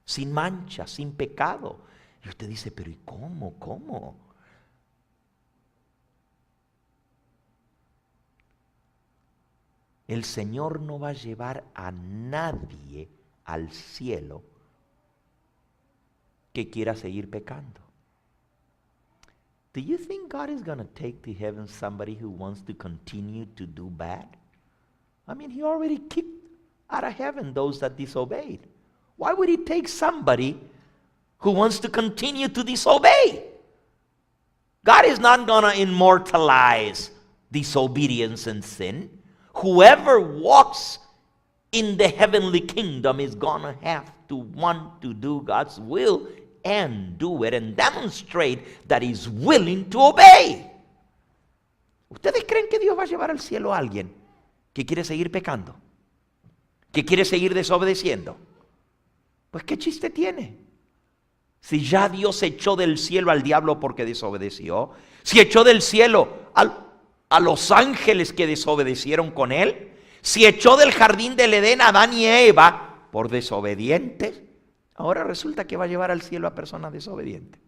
sin mancha, sin pecado. Y usted dice, pero ¿y cómo? ¿Cómo? El Señor no va a llevar a nadie al cielo que quiera seguir pecando. Do you think God is going to take to heaven somebody who wants to continue to do bad? I mean, He already kicked out of heaven those that disobeyed. Why would He take somebody who wants to continue to disobey? God is not going to immortalize disobedience and sin. Whoever walks in the heavenly kingdom is going to have to want to do God's will and do it and demonstrate that he's willing to obey. ¿Ustedes creen que Dios va a llevar al cielo a alguien que quiere seguir pecando? ¿Que quiere seguir desobedeciendo? Pues ¿qué chiste tiene? Si ya Dios echó del cielo al diablo porque desobedeció, si echó del cielo a los ángeles que desobedecieron con él, si echó del jardín del Edén a Adán y Eva por desobedientes, ahora resulta que va a llevar al cielo a personas desobedientes.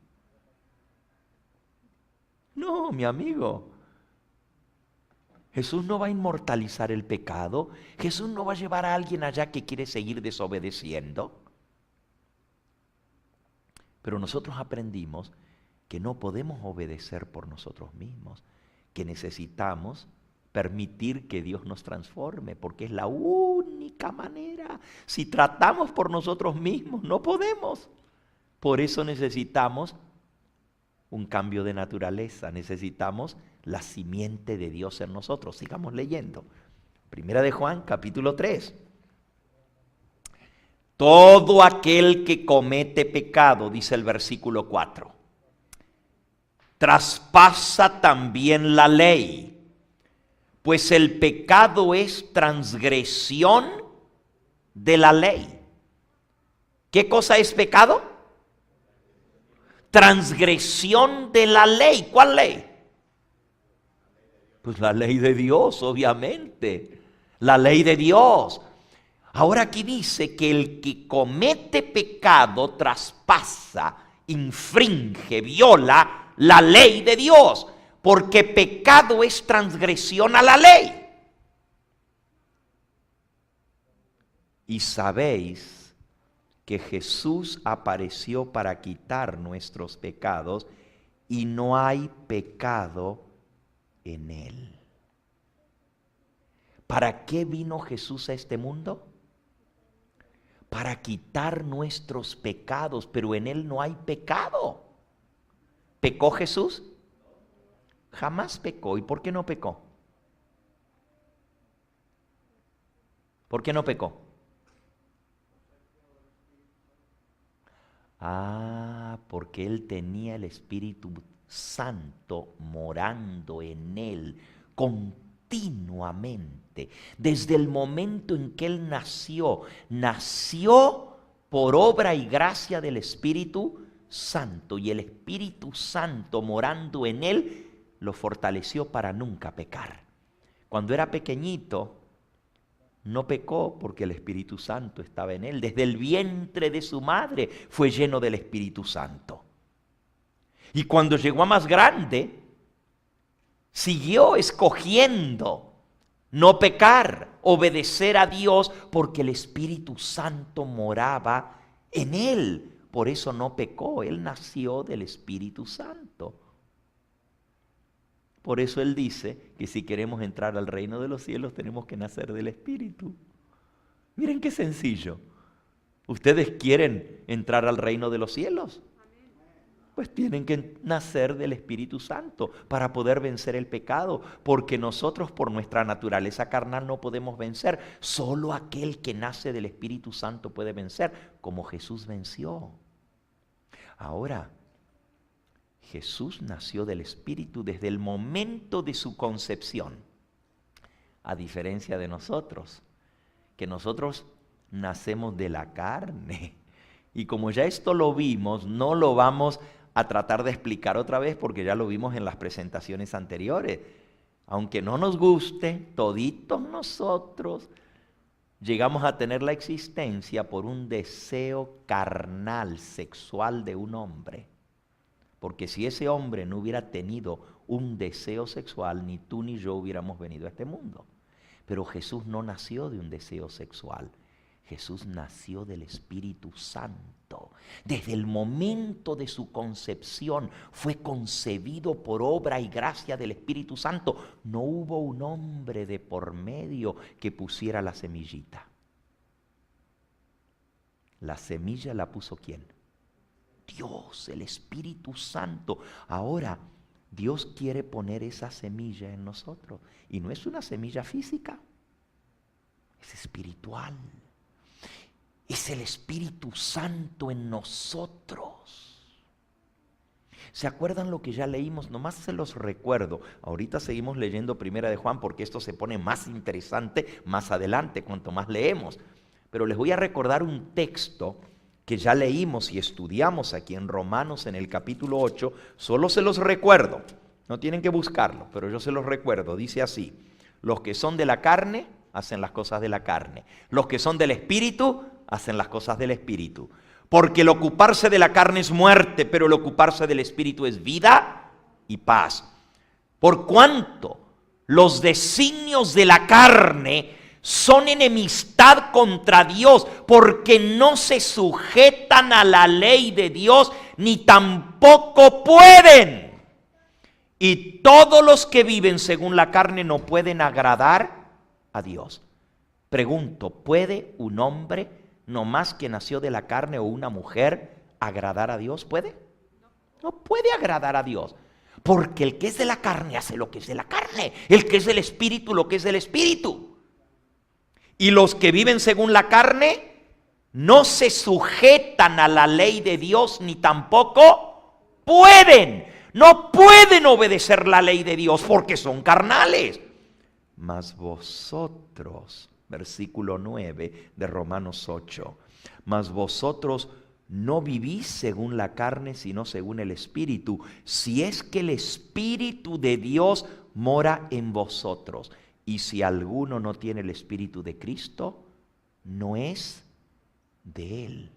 No, mi amigo. Jesús no va a inmortalizar el pecado. Jesús no va a llevar a alguien allá que quiere seguir desobedeciendo. Pero nosotros aprendimos que no podemos obedecer por nosotros mismos, que necesitamos permitir que Dios nos transforme, porque es la única manera. Si tratamos por nosotros mismos, no podemos. Por eso necesitamos un cambio de naturaleza, necesitamos la simiente de Dios en nosotros. Sigamos leyendo. Primera de Juan, capítulo 3. Todo aquel que comete pecado, dice el versículo 4, traspasa también la ley. Pues el pecado es transgresión de la ley. ¿Qué cosa es pecado? Transgresión de la ley. ¿Cuál ley? Pues la ley de Dios, obviamente. La ley de Dios. Ahora aquí dice que el que comete pecado traspasa, infringe, viola la ley de Dios. Porque pecado es transgresión a la ley. Y sabéis que Jesús apareció para quitar nuestros pecados y no hay pecado en él. ¿Para qué vino Jesús a este mundo? Para quitar nuestros pecados, pero en él no hay pecado. ¿Pecó Jesús? Jamás pecó. ¿Y por qué no pecó? ¿Por qué no pecó? Porque él tenía el Espíritu Santo morando en él continuamente. Desde el momento en que él nació por obra y gracia del Espíritu Santo, y el Espíritu Santo morando en él lo fortaleció para nunca pecar. Cuando era pequeñito, no pecó porque el Espíritu Santo estaba en él. Desde el vientre de su madre fue lleno del Espíritu Santo. Y cuando llegó a más grande, siguió escogiendo no pecar, obedecer a Dios, porque el Espíritu Santo moraba en él. Por eso no pecó, él nació del Espíritu Santo. Por eso él dice que si queremos entrar al reino de los cielos tenemos que nacer del Espíritu. Miren qué sencillo. ¿Ustedes quieren entrar al reino de los cielos? Pues tienen que nacer del Espíritu Santo para poder vencer el pecado, porque nosotros por nuestra naturaleza carnal no podemos vencer. Solo aquel que nace del Espíritu Santo puede vencer, como Jesús venció. Ahora, Jesús nació del Espíritu desde el momento de su concepción, a diferencia de nosotros, que nosotros nacemos de la carne. Y como ya esto lo vimos, no lo vamos a tratar de explicar otra vez porque ya lo vimos en las presentaciones anteriores. Aunque no nos guste, toditos nosotros llegamos a tener la existencia por un deseo carnal, sexual de un hombre. Porque si ese hombre no hubiera tenido un deseo sexual, ni tú ni yo hubiéramos venido a este mundo. Pero Jesús no nació de un deseo sexual. Jesús nació del Espíritu Santo. Desde el momento de su concepción fue concebido por obra y gracia del Espíritu Santo. No hubo un hombre de por medio que pusiera la semillita. La semilla la puso ¿quién? Dios, el Espíritu Santo. Ahora, Dios quiere poner esa semilla en nosotros. Y no es una semilla física, es espiritual. Es el Espíritu Santo en nosotros. ¿Se acuerdan lo que ya leímos? Nomás se los recuerdo. Ahorita seguimos leyendo Primera de Juan porque esto se pone más interesante más adelante, cuanto más leemos. Pero les voy a recordar un texto que ya leímos y estudiamos aquí en Romanos en el capítulo 8, solo se los recuerdo, no tienen que buscarlo, pero yo se los recuerdo, dice así: los que son de la carne, hacen las cosas de la carne, los que son del Espíritu, hacen las cosas del Espíritu, porque el ocuparse de la carne es muerte, pero el ocuparse del Espíritu es vida y paz. Por cuanto los designios de la carne son enemistad contra Dios, porque no se sujetan a la ley de Dios, ni tampoco pueden. Y todos los que viven según la carne no pueden agradar a Dios. Pregunto, ¿puede un hombre, no más que nació de la carne, o una mujer, agradar a Dios? ¿Puede? No puede agradar a Dios. Porque el que es de la carne hace lo que es de la carne. El que es del Espíritu, lo que es del Espíritu. Y los que viven según la carne no se sujetan a la ley de Dios, ni tampoco pueden. No pueden obedecer la ley de Dios porque son carnales. Mas vosotros, versículo 9 de Romanos 8, mas vosotros no vivís según la carne, sino según el Espíritu, si es que el Espíritu de Dios mora en vosotros. Y si alguno no tiene el Espíritu de Cristo, no es de Él.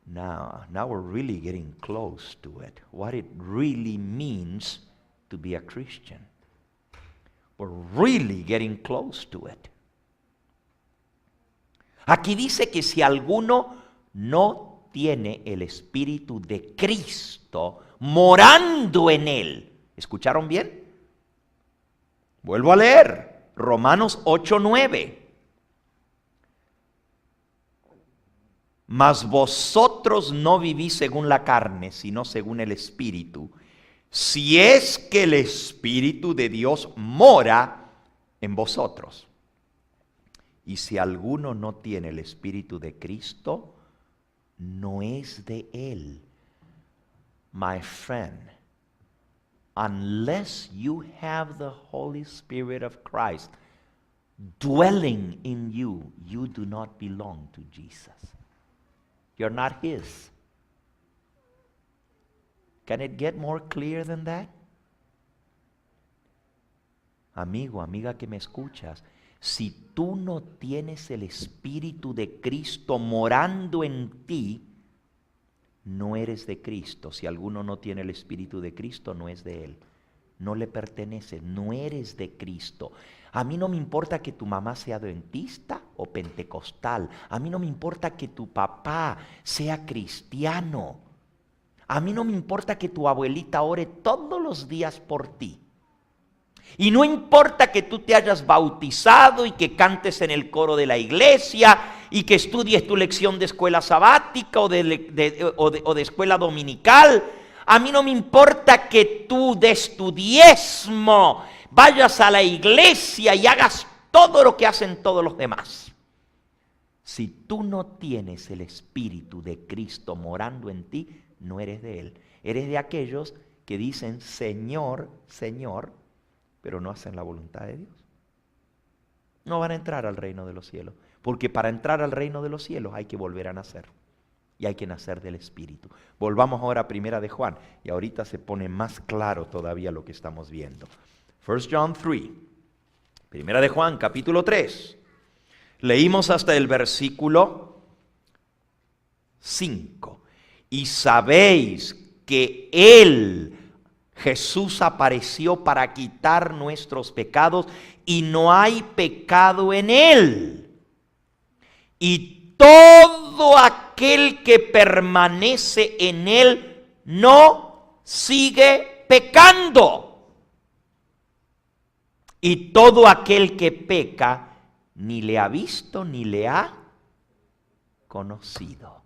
Now we're really getting close to it. What it really means to be a Christian. We're really getting close to it. Aquí dice que si alguno no tiene el Espíritu de Cristo morando en él. ¿Escucharon bien? Vuelvo a leer, Romanos 8:9. Mas vosotros no vivís según la carne, sino según el Espíritu, si es que el Espíritu de Dios mora en vosotros. Y si alguno no tiene el Espíritu de Cristo, no es de Él. My friend, unless you have the Holy Spirit of Christ dwelling in you, you do not belong to Jesus. You're not His. Can it get more clear than that? Amigo, amiga que me escuchas, si tú no tienes el Espíritu de Cristo morando en ti, no eres de Cristo. Si alguno no tiene el Espíritu de Cristo, no es de Él. No le pertenece, no eres de Cristo. A mí no me importa que tu mamá sea adventista o pentecostal. A mí no me importa que tu papá sea cristiano. A mí no me importa que tu abuelita ore todos los días por ti. Y no importa que tú te hayas bautizado y que cantes en el coro de la iglesia y que estudies tu lección de escuela sabática o de escuela dominical. A mí no me importa que tú des tu diezmo, vayas a la iglesia y hagas todo lo que hacen todos los demás. Si tú no tienes el Espíritu de Cristo morando en ti, no eres de Él. Eres de aquellos que dicen Señor, Señor, pero no hacen la voluntad de Dios. No van a entrar al reino de los cielos, porque para entrar al reino de los cielos hay que volver a nacer. Y hay que nacer del Espíritu. Volvamos ahora a Primera de Juan, y ahorita se pone más claro todavía lo que estamos viendo. 1 John 3, Primera de Juan, capítulo 3. Leímos hasta el versículo 5. Y sabéis que Él, Jesús, apareció para quitar nuestros pecados y no hay pecado en Él. Y todo aquel que permanece en Él no sigue pecando. Y todo aquel que peca ni le ha visto ni le ha conocido.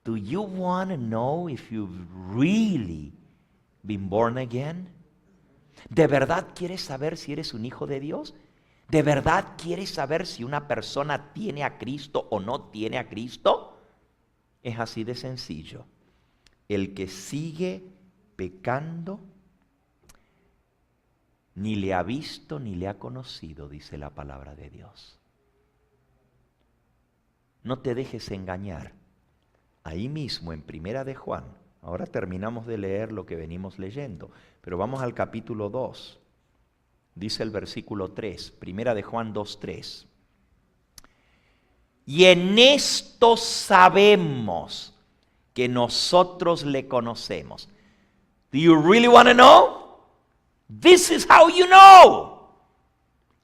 Do you want to know if you've really been born again? ¿De verdad quieres saber si eres un hijo de Dios? ¿De verdad quieres saber si una persona tiene a Cristo o no tiene a Cristo? Es así de sencillo. El que sigue pecando ni le ha visto ni le ha conocido, dice la palabra de Dios. No te dejes engañar. Ahí mismo en Primera de Juan, ahora terminamos de leer lo que venimos leyendo, pero vamos al capítulo 2. Dice el versículo 3, Primera de Juan 2:3. Y en esto sabemos que nosotros le conocemos. Do you really want to know? This is how you know.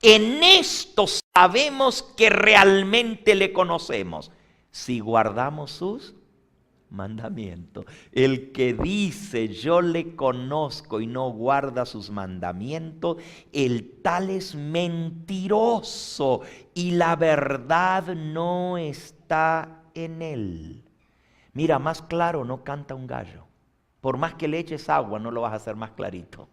En esto sabemos que realmente le conocemos, si guardamos sus mandamientos. El que dice yo le conozco y no guarda sus mandamientos, el tal es mentiroso y la verdad no está en él. Mira, más claro no canta un gallo. Por más que le eches agua no lo vas a hacer más clarito.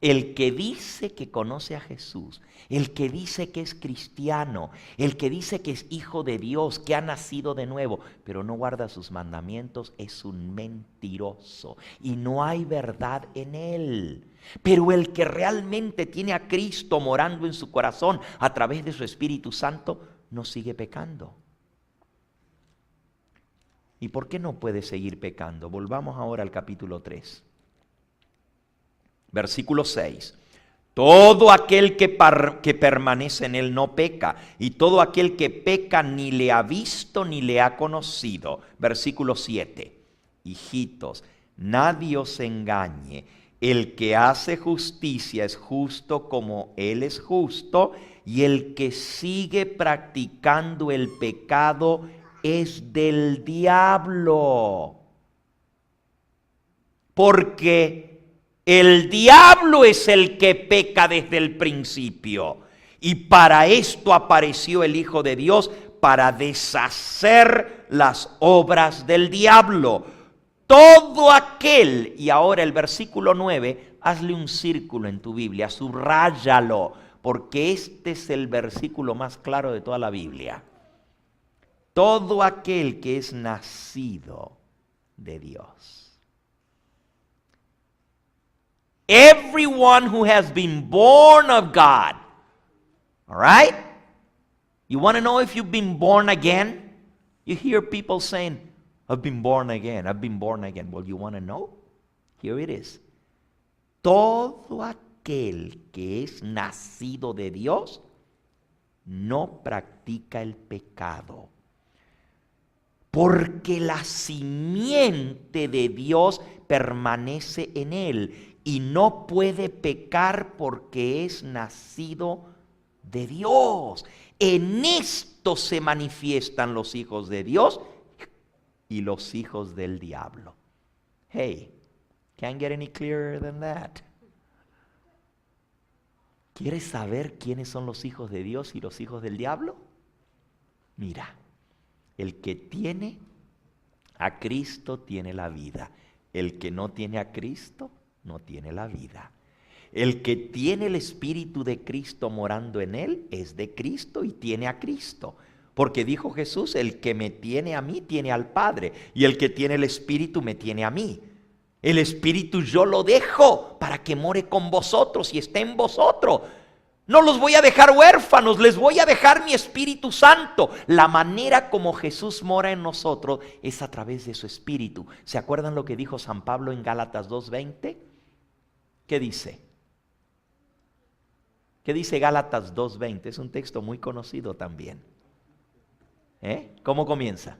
El que dice que conoce a Jesús, el que dice que es cristiano, el que dice que es hijo de Dios, que ha nacido de nuevo, pero no guarda sus mandamientos, es un mentiroso y no hay verdad en él. Pero el que realmente tiene a Cristo morando en su corazón a través de su Espíritu Santo, no sigue pecando. ¿Y por qué no puede seguir pecando? Volvamos ahora al capítulo 3. Versículo 6. Todo aquel que permanece en él no peca, y todo aquel que peca ni le ha visto ni le ha conocido. Versículo 7. Hijitos, nadie os engañe. El que hace justicia es justo como él es justo, y el que sigue practicando el pecado es del diablo. Porque el diablo es el que peca desde el principio. Y para esto apareció el Hijo de Dios, para deshacer las obras del diablo. Todo aquel, y ahora el versículo 9, hazle un círculo en tu Biblia, subráyalo, porque este es el versículo más claro de toda la Biblia. Todo aquel que es nacido de Dios. Everyone who has been born of God. All right? You want to know if you've been born again? You hear people saying, I've been born again, I've been born again. Well, you want to know? Here it is. Todo aquel que es nacido de Dios no practica el pecado, porque la simiente de Dios permanece en él y no puede pecar porque es nacido de Dios. En esto se manifiestan los hijos de Dios y los hijos del diablo. Hey, can't get any clearer than that. ¿Quieres saber quiénes son los hijos de Dios y los hijos del diablo? Mira, el que tiene a Cristo tiene la vida. El que no tiene a Cristo no tiene la vida. El que tiene el Espíritu de Cristo morando en él es de Cristo y tiene a Cristo. Porque dijo Jesús, el que me tiene a mí tiene al Padre, y el que tiene el Espíritu me tiene a mí. El Espíritu yo lo dejo para que more con vosotros y esté en vosotros. No los voy a dejar huérfanos, les voy a dejar mi Espíritu Santo. La manera como Jesús mora en nosotros es a través de su Espíritu. ¿Se acuerdan lo que dijo San Pablo en Gálatas 2:20? ¿Qué dice? ¿Qué dice Gálatas 2:20? Es un texto muy conocido también. ¿Cómo comienza?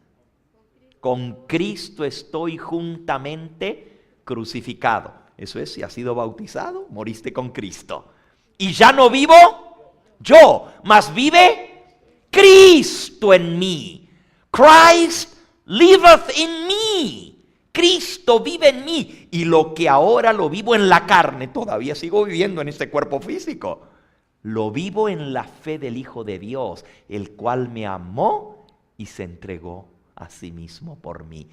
Con Cristo estoy juntamente crucificado. Eso es, si has sido bautizado, moriste con Cristo. Y ya no vivo yo, mas vive Cristo en mí. Christ liveth in me. Cristo vive en mí. Y lo que ahora lo vivo en la carne, todavía sigo viviendo en este cuerpo físico. Lo vivo en la fe del Hijo de Dios, el cual me amó y se entregó a sí mismo por mí.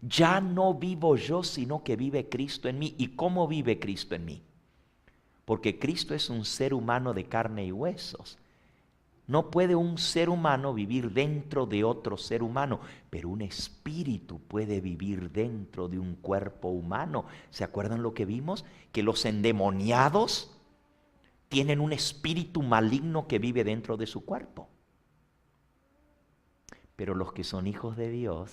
Ya no vivo yo, sino que vive Cristo en mí. ¿Y cómo vive Cristo en mí? Porque Cristo es un ser humano de carne y huesos. No puede un ser humano vivir dentro de otro ser humano, pero un espíritu puede vivir dentro de un cuerpo humano. ¿Se acuerdan lo que vimos? Que los endemoniados tienen un espíritu maligno que vive dentro de su cuerpo. Pero los que son hijos de Dios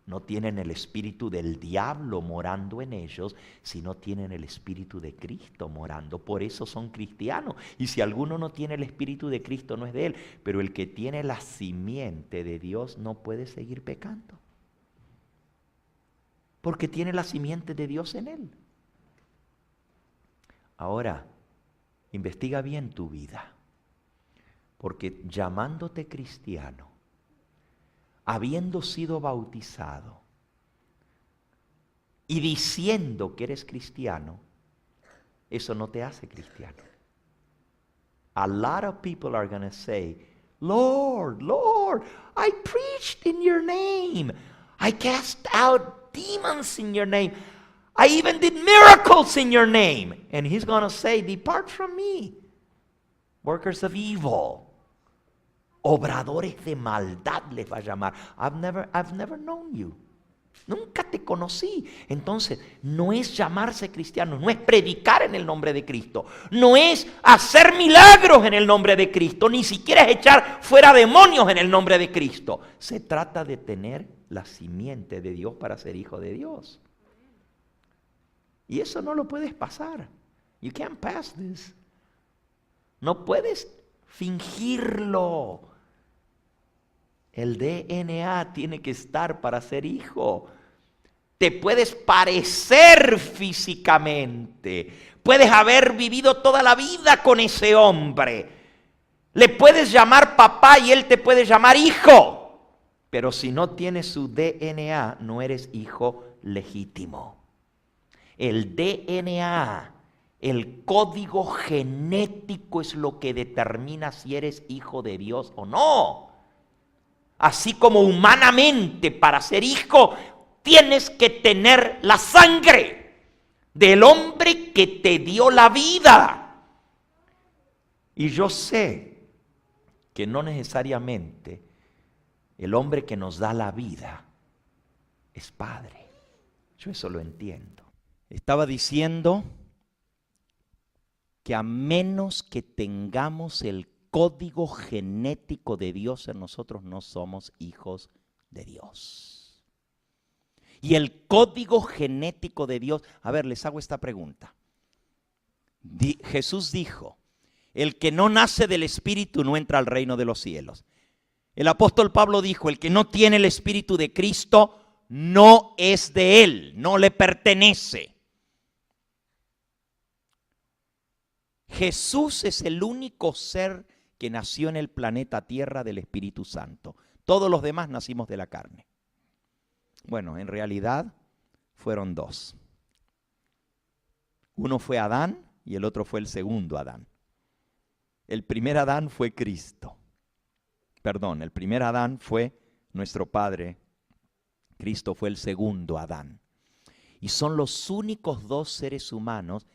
no tienen el espíritu del diablo morando en ellos, sino tienen el espíritu de Cristo morando. Por eso son cristianos. Y si alguno no tiene el espíritu de Cristo, no es de él. Pero el que tiene la simiente de Dios no puede seguir pecando, porque tiene la simiente de Dios en él. Ahora, investiga bien tu vida, porque llamándote cristiano, habiendo sido bautizado y diciendo que eres cristiano, eso no te hace cristiano. A lot of people are going to say, Lord, Lord, I preached in your name. I cast out demons in your name. I even did miracles in your name. And he's going to say, depart from me, workers of evil. Obradores de maldad les va a llamar. I've never known you. Nunca te conocí. Entonces, no es llamarse cristiano, no es predicar en el nombre de Cristo, no es hacer milagros en el nombre de Cristo, ni siquiera es echar fuera demonios en el nombre de Cristo. Se trata de tener la simiente de Dios para ser hijo de Dios. Y eso no lo puedes pasar. You can't pass this. No puedes fingirlo. El DNA tiene que estar para ser hijo. Te puedes parecer físicamente. Puedes haber vivido toda la vida con ese hombre. Le puedes llamar papá y él te puede llamar hijo. Pero si no tienes su DNA, no eres hijo legítimo. El DNA, el código genético es lo que determina si eres hijo de Dios o no. Así como humanamente para ser hijo tienes que tener la sangre del hombre que te dio la vida. Y yo sé que no necesariamente el hombre que nos da la vida es padre. Yo eso lo entiendo. Estaba diciendo que a menos que tengamos el código genético de Dios en nosotros, no somos hijos de Dios. Y el código genético de Dios, a ver, les hago esta pregunta. Jesús dijo, el que no nace del Espíritu no entra al reino de los cielos. El apóstol Pablo dijo, el que no tiene el Espíritu de Cristo no es de él, no le pertenece. Jesús es el único ser que nació en el planeta Tierra del Espíritu Santo. Todos los demás nacimos de la carne. Bueno, en realidad fueron dos. Uno fue Adán y el otro fue el segundo Adán. El primer Adán fue Cristo. Perdón, el primer Adán fue nuestro Padre. Cristo fue el segundo Adán. Y son los únicos dos seres humanos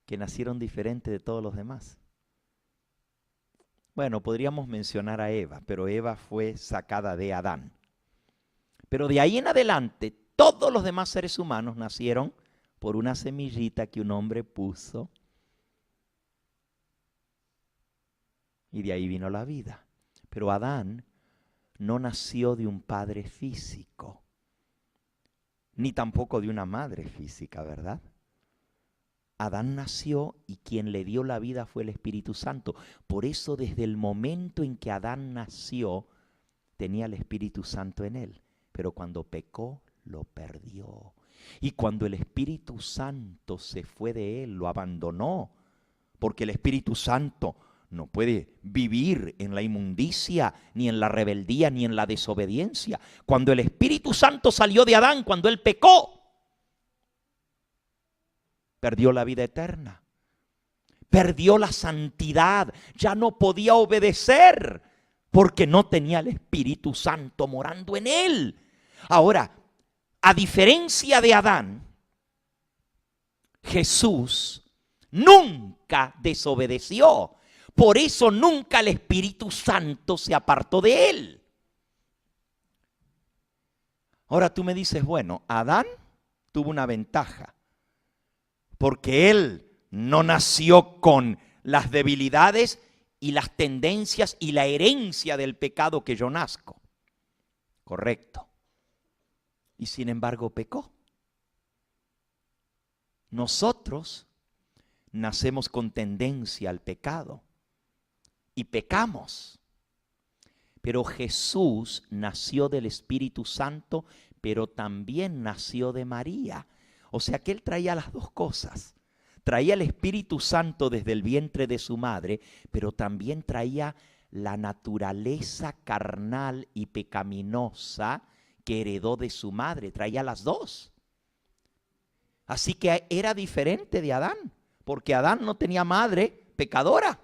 que nacieron diferente de todos los demás. Bueno, podríamos mencionar a Eva, pero Eva fue sacada de Adán. Pero de ahí en adelante, todos los demás seres humanos nacieron por una semillita que un hombre puso. Y de ahí vino la vida. Pero Adán no nació de un padre físico, ni tampoco de una madre física, ¿verdad? Adán nació y quien le dio la vida fue el Espíritu Santo. Por eso desde el momento en que Adán nació, tenía el Espíritu Santo en él. Pero cuando pecó, lo perdió. Y cuando el Espíritu Santo se fue de él, lo abandonó. Porque el Espíritu Santo no puede vivir en la inmundicia, ni en la rebeldía, ni en la desobediencia. Cuando el Espíritu Santo salió de Adán, cuando él pecó, perdió la vida eterna, perdió la santidad, ya no podía obedecer porque no tenía el Espíritu Santo morando en él. Ahora, a diferencia de Adán, Jesús nunca desobedeció. Por eso nunca el Espíritu Santo se apartó de él. Ahora tú me dices, bueno, Adán tuvo una ventaja. Porque él no nació con las debilidades y las tendencias y la herencia del pecado que yo nazco. Correcto. Y sin embargo pecó. Nosotros nacemos con tendencia al pecado y pecamos. Pero Jesús nació del Espíritu Santo, pero también nació de María. O sea que él traía las dos cosas. Traía el Espíritu Santo desde el vientre de su madre, pero también traía la naturaleza carnal y pecaminosa que heredó de su madre. Traía las dos. Así que era diferente de Adán, porque Adán no tenía madre pecadora,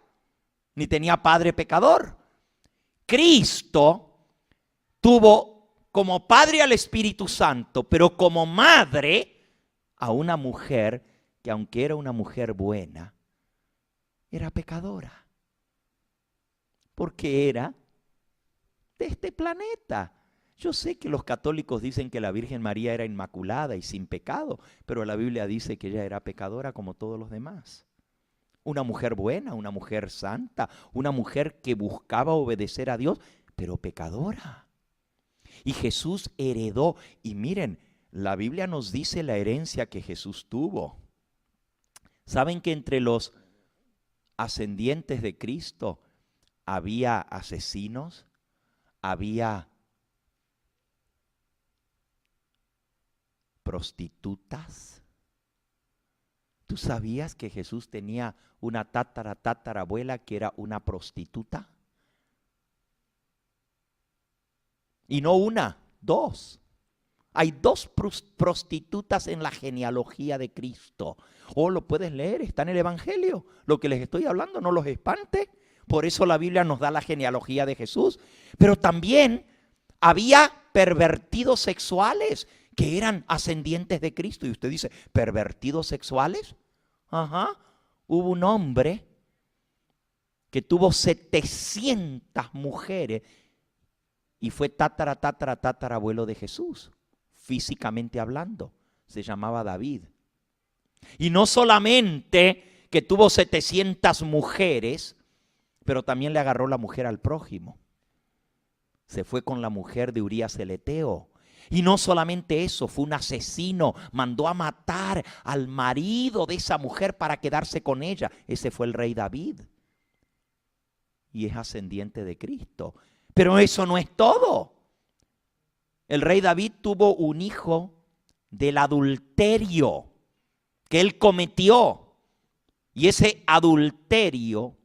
ni tenía padre pecador. Cristo tuvo como padre al Espíritu Santo, pero como madre a una mujer que aunque era una mujer buena, era pecadora. Porque era de este planeta. Yo sé que los católicos dicen que la Virgen María era inmaculada y sin pecado, pero la Biblia dice que ella era pecadora como todos los demás. Una mujer buena, una mujer santa, una mujer que buscaba obedecer a Dios, pero pecadora. Y Jesús heredó, y miren, la Biblia nos dice la herencia que Jesús tuvo. ¿Saben que entre los ascendientes de Cristo había asesinos? Había prostitutas. ¿Tú sabías que Jesús tenía una tatarabuela que era una prostituta? Y no una, dos. Hay dos prostitutas en la genealogía de Cristo. O lo puedes leer, está en el Evangelio. Lo que les estoy hablando no los espante. Por eso la Biblia nos da la genealogía de Jesús. Pero también había pervertidos sexuales que eran ascendientes de Cristo. Y usted dice, ¿pervertidos sexuales? Hubo un hombre que tuvo 700 mujeres y fue tatarabuelo de Jesús, físicamente hablando. Se llamaba David. Y no solamente que tuvo 700 mujeres, pero también le agarró la mujer al prójimo. Se fue con la mujer de Urías el Eteo. Y no solamente eso, fue un asesino, mandó a matar al marido de esa mujer para quedarse con ella. Ese fue el rey David. Y es ascendiente de Cristo. Pero eso no es todo. El rey David tuvo un hijo del adulterio que él cometió. Y ese adulterio,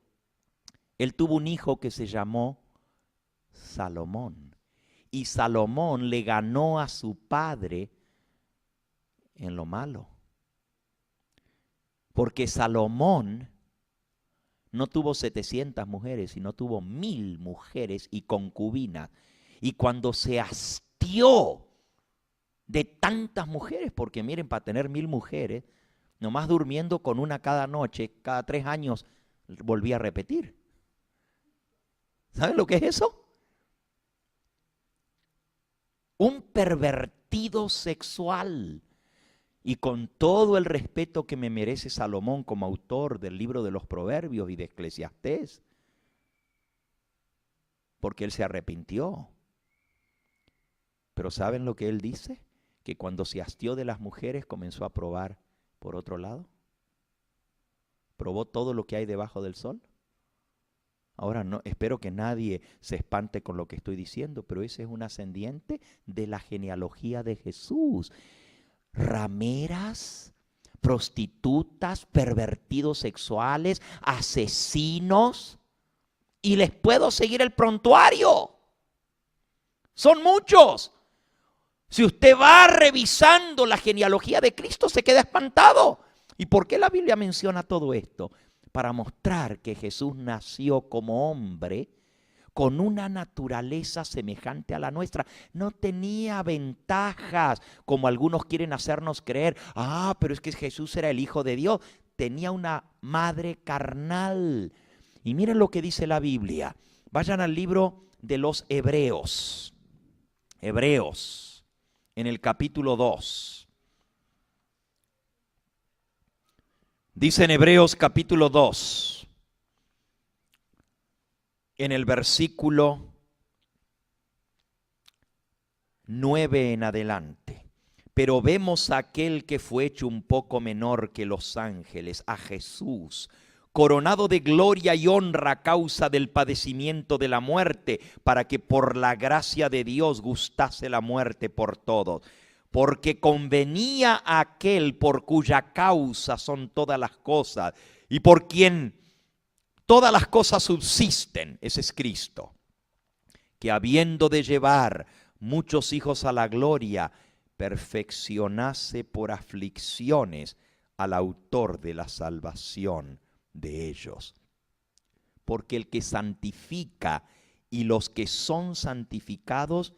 él tuvo un hijo que se llamó Salomón. Y Salomón le ganó a su padre en lo malo. Porque Salomón no tuvo 700 mujeres, sino tuvo 1000 mujeres y concubinas. Y cuando se hastió de tantas mujeres, porque miren, para tener 1000 mujeres, nomás durmiendo con una cada noche, cada 3 años, volvía a repetir. ¿Saben lo que es eso? Un pervertido sexual. Y con todo el respeto que me merece Salomón como autor del libro de los Proverbios y de Eclesiastés, porque él se arrepintió. Pero ¿saben lo que él dice? Que cuando se hastió de las mujeres comenzó a probar por otro lado. Probó todo lo que hay debajo del sol. Ahora no, espero que nadie se espante con lo que estoy diciendo, pero ese es un ascendiente de la genealogía de Jesús. Rameras, prostitutas, pervertidos sexuales, asesinos, y les puedo seguir el prontuario. Son muchos. Si usted va revisando la genealogía de Cristo, se queda espantado. ¿Y por qué la Biblia menciona todo esto? Para mostrar que Jesús nació como hombre, con una naturaleza semejante a la nuestra. No tenía ventajas, como algunos quieren hacernos creer. Pero es que Jesús era el Hijo de Dios. Tenía una madre carnal. Y miren lo que dice la Biblia. Vayan al libro de los Hebreos. Hebreos, en el capítulo 2. Dice en Hebreos capítulo 2. En el versículo 9 en adelante. Pero vemos a aquel que fue hecho un poco menor que los ángeles, a Jesús, coronado de gloria y honra a causa del padecimiento de la muerte, para que por la gracia de Dios gustase la muerte por todos. Porque convenía a aquel por cuya causa son todas las cosas, y por quien todas las cosas subsisten, ese es Cristo, que habiendo de llevar muchos hijos a la gloria, perfeccionase por aflicciones al autor de la salvación de ellos. Porque el que santifica y los que son santificados,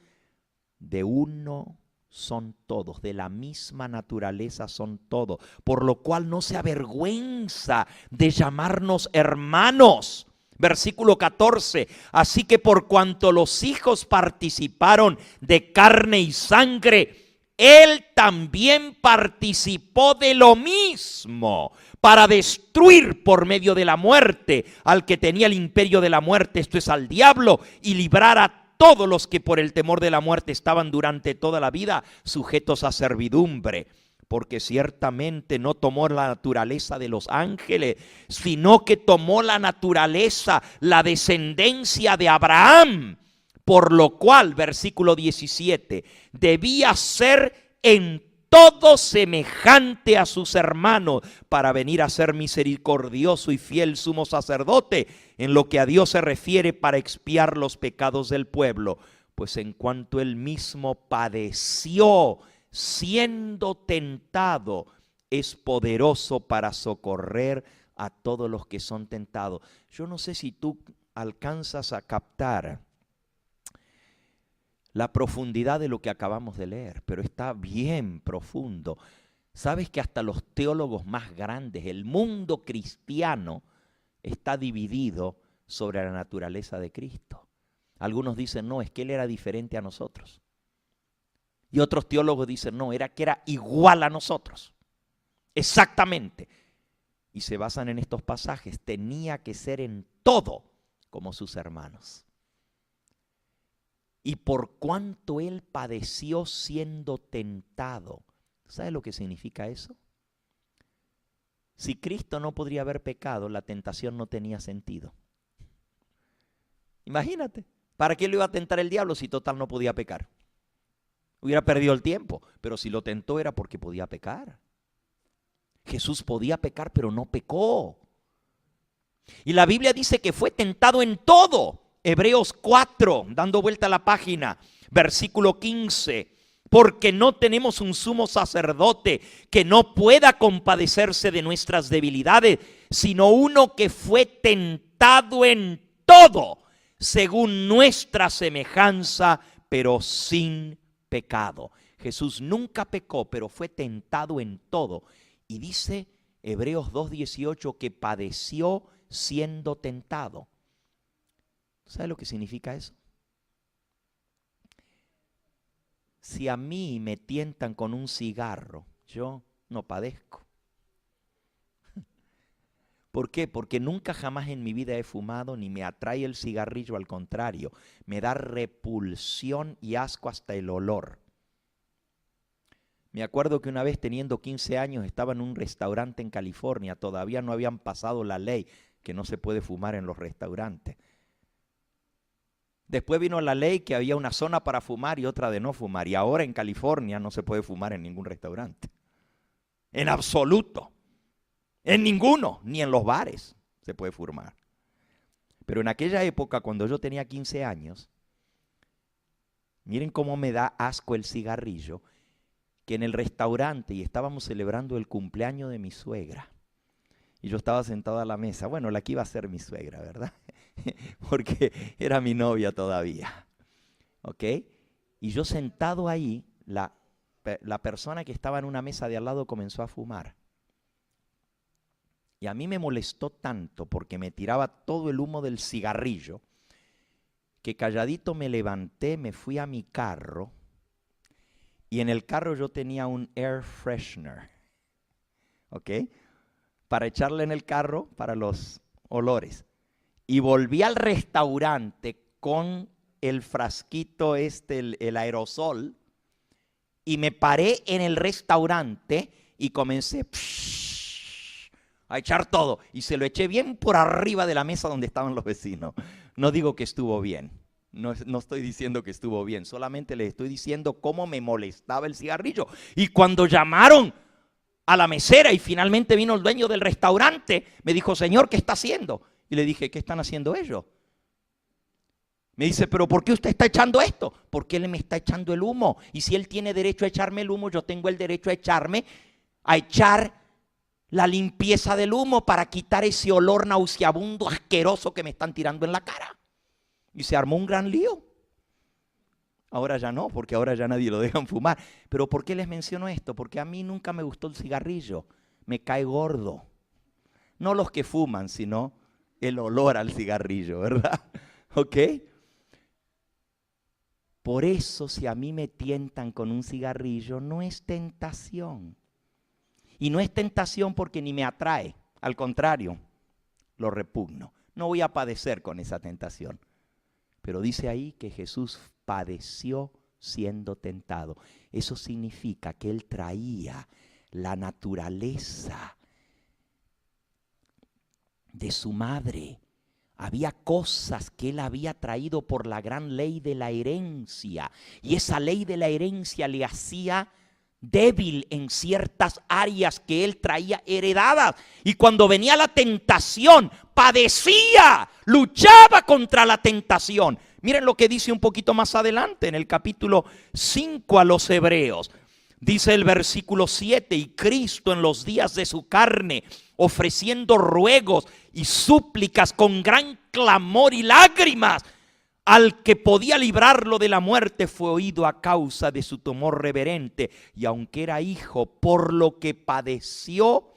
de uno son todos, de la misma naturaleza son todos, por lo cual no se avergüenza de llamarnos hermanos. Versículo 14, así que por cuanto los hijos participaron de carne y sangre, él también participó de lo mismo, para destruir por medio de la muerte al que tenía el imperio de la muerte, esto es al diablo, y librar a todos los que por el temor de la muerte estaban durante toda la vida sujetos a servidumbre. Porque ciertamente no tomó la naturaleza de los ángeles, sino que tomó la naturaleza, la descendencia de Abraham. Por lo cual, versículo 17, debía ser en todo semejante a sus hermanos, para venir a ser misericordioso y fiel sumo sacerdote en lo que a Dios se refiere, para expiar los pecados del pueblo. Pues en cuanto él mismo padeció, siendo tentado, es poderoso para socorrer a todos los que son tentados. Yo no sé si tú alcanzas a captar la profundidad de lo que acabamos de leer, pero está bien profundo. ¿Sabes que hasta los teólogos más grandes, el mundo cristiano, está dividido sobre la naturaleza de Cristo? Algunos dicen, no, es que Él era diferente a nosotros. Y otros teólogos dicen, no, era que era igual a nosotros. Exactamente. Y se basan en estos pasajes. Tenía que ser en todo como sus hermanos. Y por cuanto Él padeció siendo tentado. ¿Sabe lo que significa eso? Si Cristo no podría haber pecado, la tentación no tenía sentido. Imagínate, ¿para qué lo iba a tentar el diablo si total no podía pecar? Hubiera perdido el tiempo, pero si lo tentó era porque podía pecar. Jesús podía pecar, pero no pecó. Y la Biblia dice que fue tentado en todo. Hebreos 4, dando vuelta a la página, versículo 15. Porque no tenemos un sumo sacerdote que no pueda compadecerse de nuestras debilidades, sino uno que fue tentado en todo, según nuestra semejanza, pero sin pecado. Jesús nunca pecó, pero fue tentado en todo. Y dice Hebreos 2:18 que padeció siendo tentado. ¿Sabe lo que significa eso? Si a mí me tientan con un cigarro, yo no padezco. ¿Por qué? Porque nunca jamás en mi vida he fumado ni me atrae el cigarrillo, al contrario, me da repulsión y asco hasta el olor. Me acuerdo que una vez teniendo 15 años estaba en un restaurante en California, todavía no habían pasado la ley que no se puede fumar en los restaurantes. Después vino la ley que había una zona para fumar y otra de no fumar. Y ahora en California no se puede fumar en ningún restaurante. En absoluto. En ninguno, ni en los bares se puede fumar. Pero en aquella época, cuando yo tenía 15 años, miren cómo me da asco el cigarrillo, que en el restaurante, y estábamos celebrando el cumpleaños de mi suegra, y yo estaba sentado a la mesa, bueno, la que iba a ser mi suegra, ¿verdad? Porque era mi novia todavía, ¿ok? Y yo sentado ahí, la persona que estaba en una mesa de al lado comenzó a fumar. Y a mí me molestó tanto porque me tiraba todo el humo del cigarrillo, que calladito me levanté, me fui a mi carro, y en el carro yo tenía un air freshener, ¿ok? Para echarle en el carro para los olores. Y volví al restaurante con el frasquito el aerosol, y me paré en el restaurante y comencé a echar todo. Y se lo eché bien por arriba de la mesa donde estaban los vecinos. No digo que estuvo bien, no estoy diciendo que estuvo bien, solamente les estoy diciendo cómo me molestaba el cigarrillo. Y cuando llamaron a la mesera y finalmente vino el dueño del restaurante, me dijo, señor, ¿qué está haciendo? Y le dije, ¿qué están haciendo ellos? Me dice, ¿pero por qué usted está echando esto? Porque él me está echando el humo. Y si él tiene derecho a echarme el humo, yo tengo el derecho a echar la limpieza del humo para quitar ese olor nauseabundo, asqueroso que me están tirando en la cara. Y se armó un gran lío. Ahora ya no, porque ahora ya nadie lo dejan fumar. Pero ¿por qué les menciono esto? Porque a mí nunca me gustó el cigarrillo. Me cae gordo. No los que fuman, sino el olor al cigarrillo, ¿verdad? ¿Ok? Por eso, si a mí me tientan con un cigarrillo, no es tentación. Y no es tentación porque ni me atrae. Al contrario, lo repugno. No voy a padecer con esa tentación. Pero dice ahí que Jesús padeció siendo tentado. Eso significa que Él traía la naturaleza de su madre. Había cosas que Él había traído por la gran ley de la herencia. Y esa ley de la herencia le hacía débil en ciertas áreas que Él traía heredadas. Y cuando venía la tentación, padecía, luchaba contra la tentación. Miren lo que dice un poquito más adelante en el capítulo 5 a los Hebreos. Dice el versículo 7, y Cristo en los días de su carne, ofreciendo ruegos y súplicas con gran clamor y lágrimas al que podía librarlo de la muerte fue oído a causa de su temor reverente. Y aunque era hijo, por lo que padeció,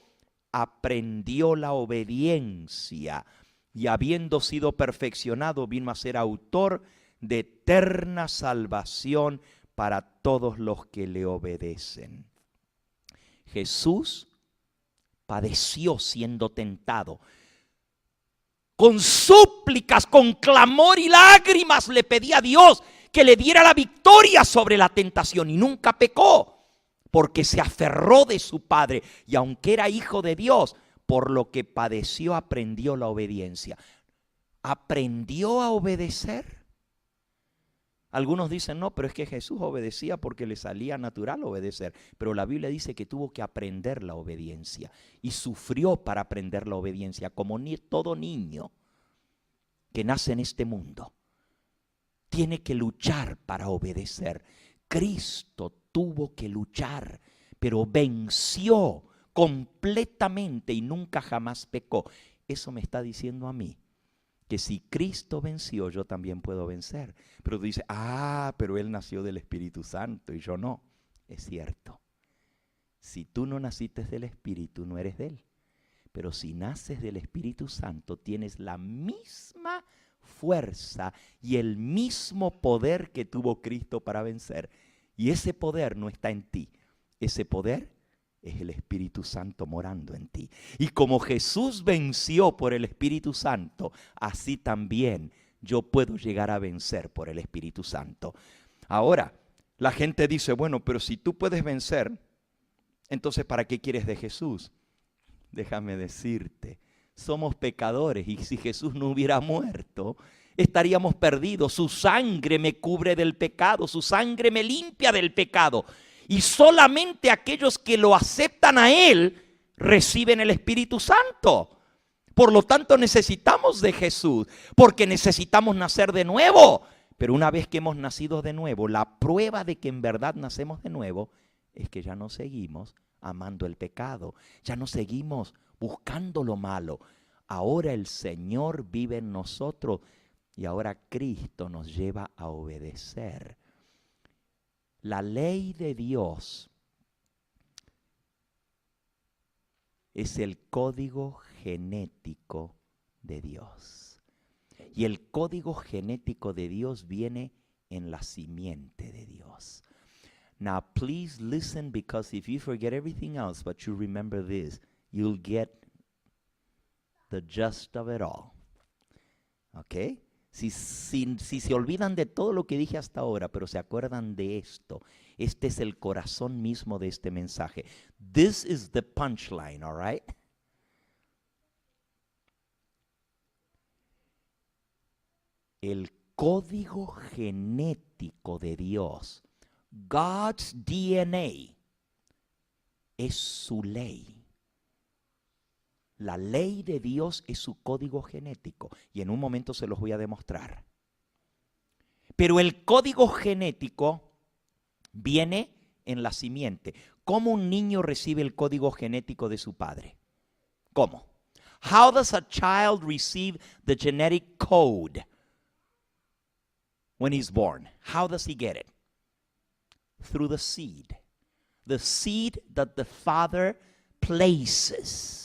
aprendió la obediencia. Y habiendo sido perfeccionado, vino a ser autor de eterna salvación para todos los que le obedecen. Jesús padeció siendo tentado. Con súplicas, con clamor y lágrimas le pedía a Dios que le diera la victoria sobre la tentación y nunca pecó porque se aferró de su Padre y aunque era hijo de Dios, por lo que padeció aprendió la obediencia. ¿Aprendió a obedecer? Algunos dicen, no, pero es que Jesús obedecía porque le salía natural obedecer. Pero la Biblia dice que tuvo que aprender la obediencia y sufrió para aprender la obediencia, como todo niño que nace en este mundo. Tiene que luchar para obedecer. Cristo tuvo que luchar, pero venció completamente y nunca jamás pecó. Eso me está diciendo a mí que si Cristo venció, yo también puedo vencer. Pero tú dices, pero Él nació del Espíritu Santo y yo no. Es cierto. Si tú no naciste del Espíritu, no eres de Él. Pero si naces del Espíritu Santo, tienes la misma fuerza y el mismo poder que tuvo Cristo para vencer. Y ese poder no está en ti. Ese poder es el Espíritu Santo morando en ti. Y como Jesús venció por el Espíritu Santo, así también yo puedo llegar a vencer por el Espíritu Santo. Ahora, la gente dice, bueno, pero si tú puedes vencer, entonces ¿para qué quieres de Jesús? Déjame decirte, somos pecadores y si Jesús no hubiera muerto, estaríamos perdidos. Su sangre me cubre del pecado, su sangre me limpia del pecado. Y solamente aquellos que lo aceptan a Él reciben el Espíritu Santo. Por lo tanto necesitamos de Jesús, porque necesitamos nacer de nuevo. Pero una vez que hemos nacido de nuevo, la prueba de que en verdad nacemos de nuevo es que ya no seguimos amando el pecado, ya no seguimos buscando lo malo. Ahora el Señor vive en nosotros y ahora Cristo nos lleva a obedecer. La ley de Dios es el código genético de Dios. Y el código genético de Dios viene en la simiente de Dios. Now please listen, because if you forget everything else but you remember this, you'll get the gist of it all. ¿Ok? Si se olvidan de todo lo que dije hasta ahora, pero se acuerdan de esto, este es el corazón mismo de este mensaje. This is the punchline, all right? El código genético de Dios, God's DNA, es su ley. La ley de Dios es su código genético y en un momento se los voy a demostrar. Pero el código genético viene en la simiente. ¿Cómo un niño recibe el código genético de su padre? ¿Cómo? How does a child receive the genetic code when he's born? How does he get it? Through the seed. The seed that the father places.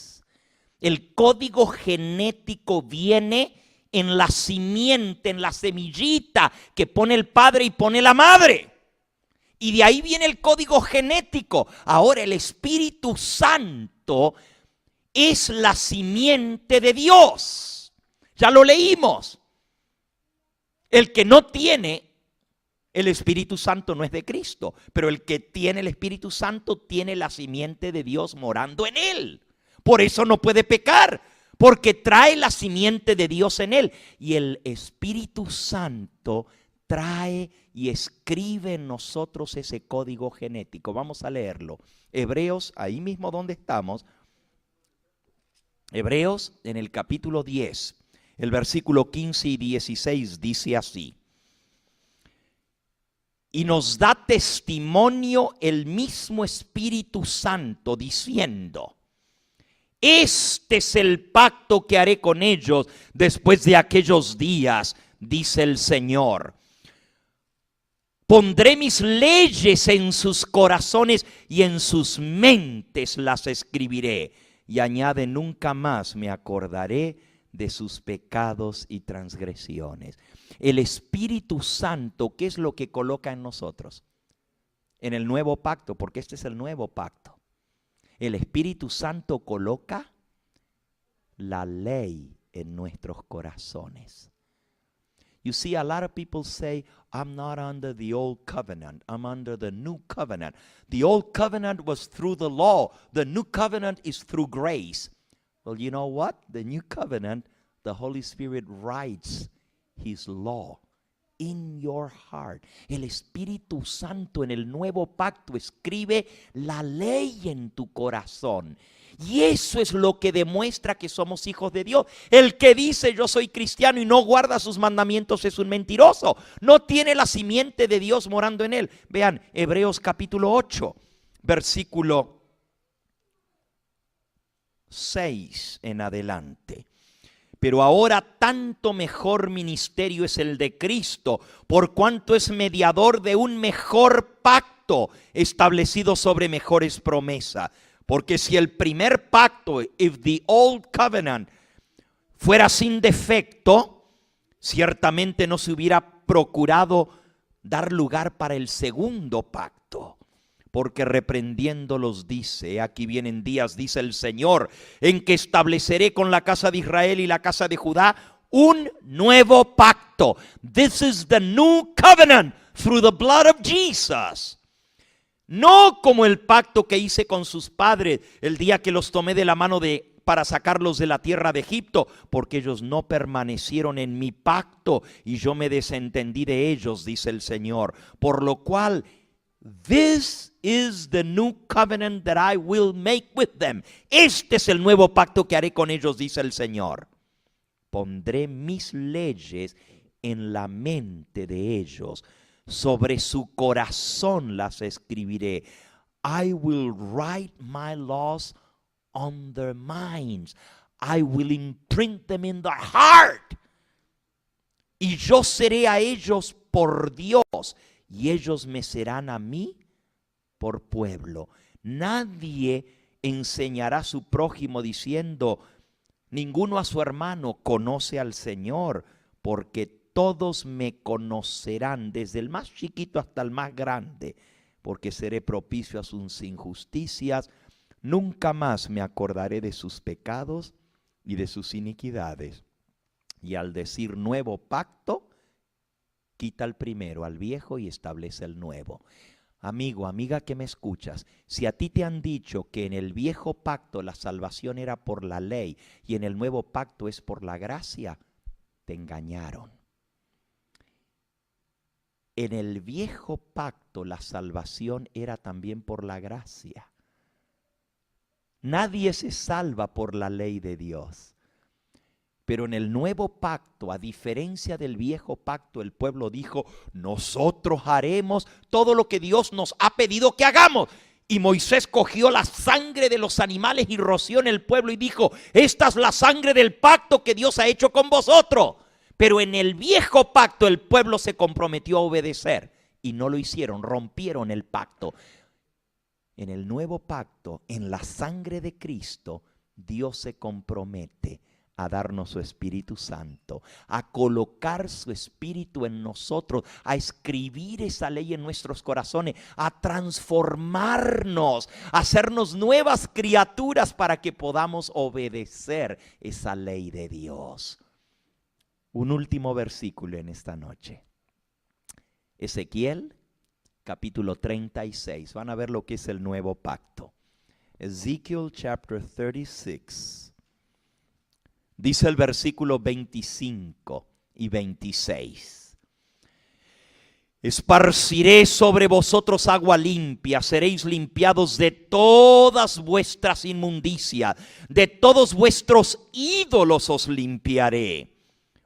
El código genético viene en la simiente, en la semillita que pone el padre y pone la madre. Y de ahí viene el código genético. Ahora el Espíritu Santo es la simiente de Dios. Ya lo leímos. El que no tiene el Espíritu Santo no es de Cristo, pero el que tiene el Espíritu Santo tiene la simiente de Dios morando en él. Por eso no puede pecar, porque trae la simiente de Dios en él. Y el Espíritu Santo trae y escribe en nosotros ese código genético. Vamos a leerlo. Hebreos, ahí mismo donde estamos. Hebreos en el capítulo 10, el versículo 15 y 16 dice así. Y nos da testimonio el mismo Espíritu Santo diciendo: este es el pacto que haré con ellos después de aquellos días, dice el Señor. Pondré mis leyes en sus corazones y en sus mentes las escribiré. Y añade, nunca más me acordaré de sus pecados y transgresiones. El Espíritu Santo, ¿qué es lo que coloca en nosotros? En el nuevo pacto, porque este es el nuevo pacto. El Espíritu Santo coloca la ley en nuestros corazones. You see, a lot of people say, I'm not under the old covenant, I'm under the new covenant. The old covenant was through the law. The new covenant is through grace. Well, you know what? The new covenant, the Holy Spirit writes His law in your heart. El Espíritu Santo en el nuevo pacto escribe la ley en tu corazón. Y eso es lo que demuestra que somos hijos de Dios. El que dice yo soy cristiano y no guarda sus mandamientos es un mentiroso. No tiene la simiente de Dios morando en él. Vean, Hebreos capítulo 8, versículo 6 en adelante. Pero ahora tanto mejor ministerio es el de Cristo, por cuanto es mediador de un mejor pacto establecido sobre mejores promesas. Porque si el primer pacto, if the old covenant, fuera sin defecto, ciertamente no se hubiera procurado dar lugar para el segundo pacto. Porque reprendiéndolos dice, aquí vienen días, dice el Señor, en que estableceré con la casa de Israel y la casa de Judá un nuevo pacto. This is the new covenant through the blood of Jesus. No como el pacto que hice con sus padres el día que los tomé de la mano para sacarlos de la tierra de Egipto, porque ellos no permanecieron en mi pacto y yo me desentendí de ellos, dice el Señor. Por lo cual, this is the new covenant that I will make with them. Este es el nuevo pacto que haré con ellos, dice el Señor. Pondré mis leyes en la mente de ellos. Sobre su corazón las escribiré. I will write my laws on their minds. I will imprint them in their heart. Y yo seré a ellos por Dios, y ellos me serán a mí por pueblo. Nadie enseñará a su prójimo diciendo, ninguno a su hermano conoce al Señor, porque todos me conocerán, desde el más chiquito hasta el más grande, porque seré propicio a sus injusticias. Nunca más me acordaré de sus pecados y de sus iniquidades. Y al decir nuevo pacto, quita el primero, al viejo, y establece el nuevo. Amigo, amiga que me escuchas, si a ti te han dicho que en el viejo pacto la salvación era por la ley y en el nuevo pacto es por la gracia, te engañaron. En el viejo pacto la salvación era también por la gracia. Nadie se salva por la ley de Dios. Pero en el nuevo pacto, a diferencia del viejo pacto, el pueblo dijo, nosotros haremos todo lo que Dios nos ha pedido que hagamos. Y Moisés cogió la sangre de los animales y roció en el pueblo y dijo, esta es la sangre del pacto que Dios ha hecho con vosotros. Pero en el viejo pacto el pueblo se comprometió a obedecer y no lo hicieron, rompieron el pacto. En el nuevo pacto, en la sangre de Cristo, Dios se compromete a darnos su Espíritu Santo, a colocar su Espíritu en nosotros, a escribir esa ley en nuestros corazones, a transformarnos, a hacernos nuevas criaturas para que podamos obedecer esa ley de Dios. Un último versículo en esta noche. Ezequiel, capítulo 36. Van a ver lo que es el nuevo pacto. Ezekiel chapter 36. Dice el versículo 25 y 26. Esparciré sobre vosotros agua limpia, seréis limpiados de todas vuestras inmundicias, de todos vuestros ídolos os limpiaré.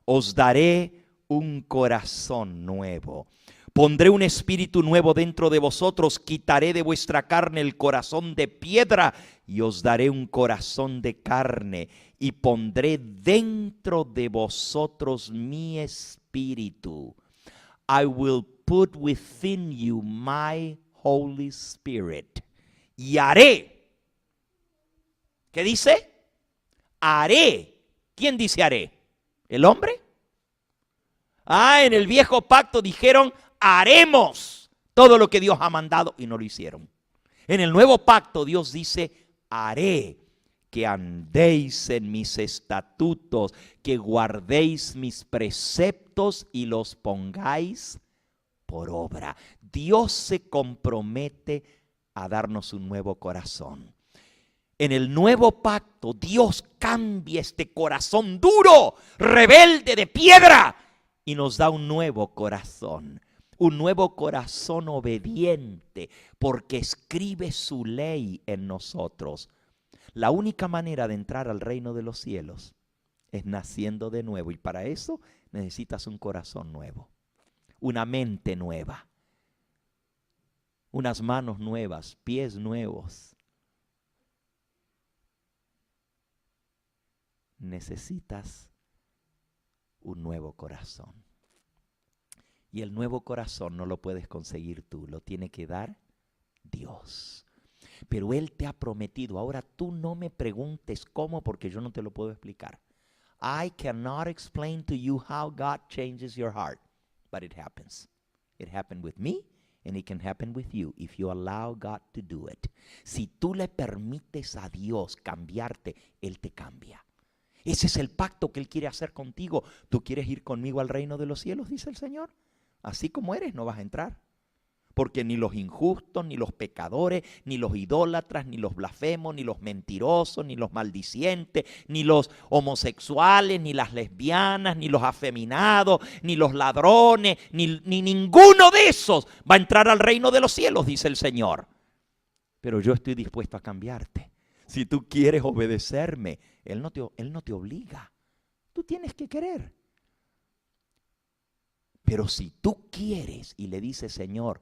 Os daré un corazón nuevo. Pondré un espíritu nuevo dentro de vosotros, quitaré de vuestra carne el corazón de piedra y os daré un corazón de carne y pondré dentro de vosotros mi espíritu espíritu. I will put within you my Holy Spirit. Y haré. ¿Qué dice? Haré. ¿Quién dice haré? ¿El hombre? En el viejo pacto dijeron, haremos todo lo que Dios ha mandado y no lo hicieron. En el nuevo pacto Dios dice, haré que andéis en mis estatutos, que guardéis mis preceptos y los pongáis por obra. Dios se compromete a darnos un nuevo corazón. En el nuevo pacto Dios cambia este corazón duro, rebelde de piedra y nos da un nuevo corazón obediente, porque escribe su ley en nosotros. La única manera de entrar al reino de los cielos es naciendo de nuevo, y para eso necesitas un corazón nuevo, una mente nueva, unas manos nuevas, pies nuevos. Necesitas un nuevo corazón. Y el nuevo corazón no lo puedes conseguir tú, lo tiene que dar Dios. Pero Él te ha prometido. Ahora tú no me preguntes cómo, porque yo no te lo puedo explicar. I cannot explain to you how God changes your heart, but it happens. It happened with me, and it can happen with you if you allow God to do it. Si tú le permites a Dios cambiarte, Él te cambia. Ese es el pacto que Él quiere hacer contigo. ¿Tú quieres ir conmigo al reino de los cielos?, dice el Señor. Así como eres no vas a entrar. Porque ni los injustos, ni los pecadores, ni los idólatras, ni los blasfemos, ni los mentirosos, ni los maldicientes, ni los homosexuales, ni las lesbianas, ni los afeminados, ni los ladrones, ni ninguno de esos va a entrar al reino de los cielos, dice el Señor. Pero yo estoy dispuesto a cambiarte. Si tú quieres obedecerme, Él no te obliga. Tú tienes que querer. Pero si tú quieres y le dices, Señor,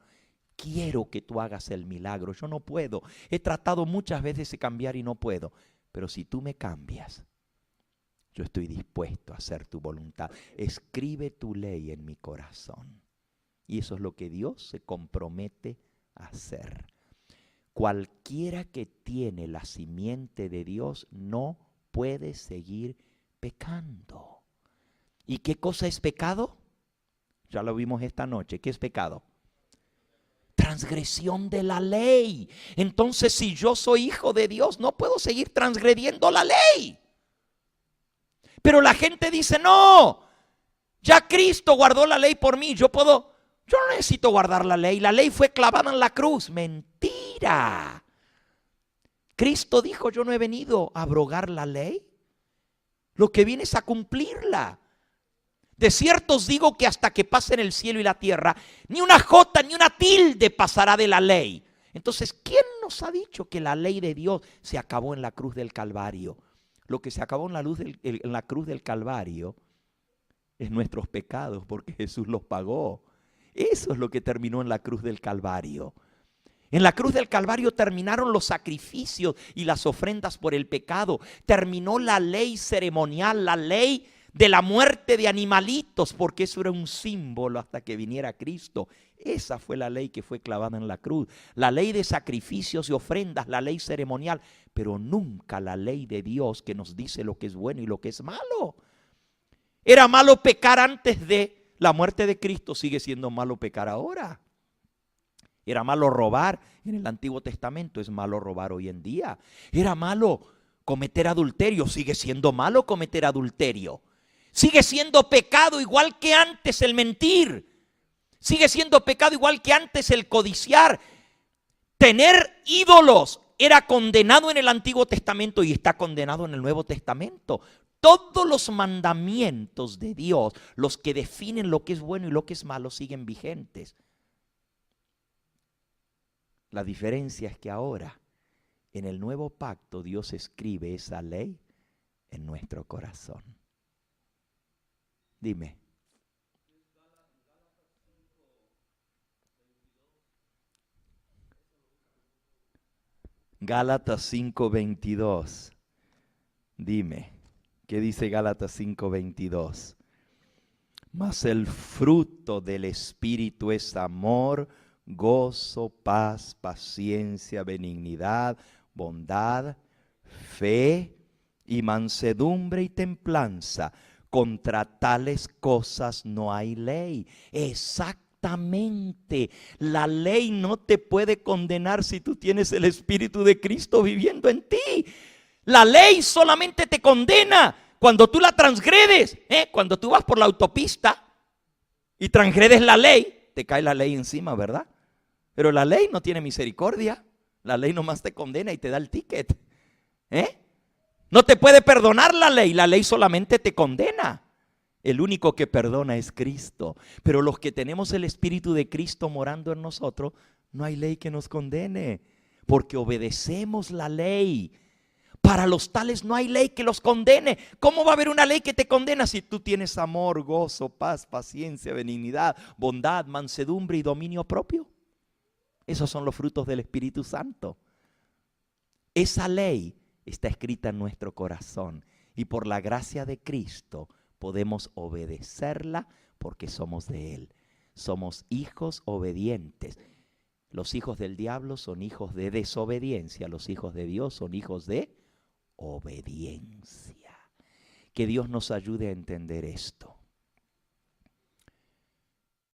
quiero que tú hagas el milagro, yo no puedo. He tratado muchas veces de cambiar y no puedo. Pero si tú me cambias, yo estoy dispuesto a hacer tu voluntad. Escribe tu ley en mi corazón. Y eso es lo que Dios se compromete a hacer. Cualquiera que tiene la simiente de Dios no puede seguir pecando. ¿Y qué cosa es pecado? Ya lo vimos esta noche. ¿Qué es pecado? Transgresión de la ley. Entonces, si yo soy hijo de Dios, no puedo seguir transgrediendo la ley. Pero la gente dice, no, ya Cristo guardó la ley por mí. Yo no necesito guardar la ley. La ley fue clavada en la cruz. Mentira. Cristo dijo, yo no he venido a abrogar la ley. Lo que viene es a cumplirla. De cierto os digo que hasta que pasen el cielo y la tierra, ni una jota ni una tilde pasará de la ley. Entonces, ¿quién nos ha dicho que la ley de Dios se acabó en la cruz del Calvario? Lo que se acabó en la cruz del Calvario es nuestros pecados, porque Jesús los pagó. Eso es lo que terminó en la cruz del Calvario. En la cruz del Calvario terminaron los sacrificios y las ofrendas por el pecado. Terminó la ley ceremonial, la ley de la muerte de animalitos, porque eso era un símbolo hasta que viniera Cristo. Esa fue la ley que fue clavada en la cruz. La ley de sacrificios y ofrendas, la ley ceremonial, pero nunca la ley de Dios que nos dice lo que es bueno y lo que es malo. Era malo pecar antes de la muerte de Cristo, sigue siendo malo pecar ahora. Era malo robar en el Antiguo Testamento, es malo robar hoy en día. Era malo cometer adulterio, sigue siendo malo cometer adulterio. Sigue siendo pecado igual que antes el mentir. Sigue siendo pecado igual que antes el codiciar. Tener ídolos era condenado en el Antiguo Testamento y está condenado en el Nuevo Testamento. Todos los mandamientos de Dios, los que definen lo que es bueno y lo que es malo, siguen vigentes. La diferencia es que ahora, en el nuevo pacto, Dios escribe esa ley en nuestro corazón. Dime. Gálatas 5:22. Dime, ¿qué dice Gálatas 5:22? Mas el fruto del Espíritu es amor, gozo, paz, paciencia, benignidad, bondad, fe y mansedumbre y templanza. Contra tales cosas no hay ley. Exactamente. La ley no te puede condenar si tú tienes el Espíritu de Cristo viviendo en ti. La ley solamente te condena cuando tú la transgredes. Cuando tú vas por la autopista y transgredes la ley, te cae la ley encima, ¿verdad? Pero la ley no tiene misericordia. La ley nomás te condena y te da el ticket. No te puede perdonar la ley solamente te condena. El único que perdona es Cristo. Pero los que tenemos el Espíritu de Cristo morando en nosotros, no hay ley que nos condene, porque obedecemos la ley. Para los tales no hay ley que los condene. ¿Cómo va a haber una ley que te condena si tú tienes amor, gozo, paz, paciencia, benignidad, bondad, mansedumbre y dominio propio? Esos son los frutos del Espíritu Santo. Esa ley está escrita en nuestro corazón y por la gracia de Cristo podemos obedecerla porque somos de Él. Somos hijos obedientes. Los hijos del diablo son hijos de desobediencia. Los hijos de Dios son hijos de obediencia. Que Dios nos ayude a entender esto.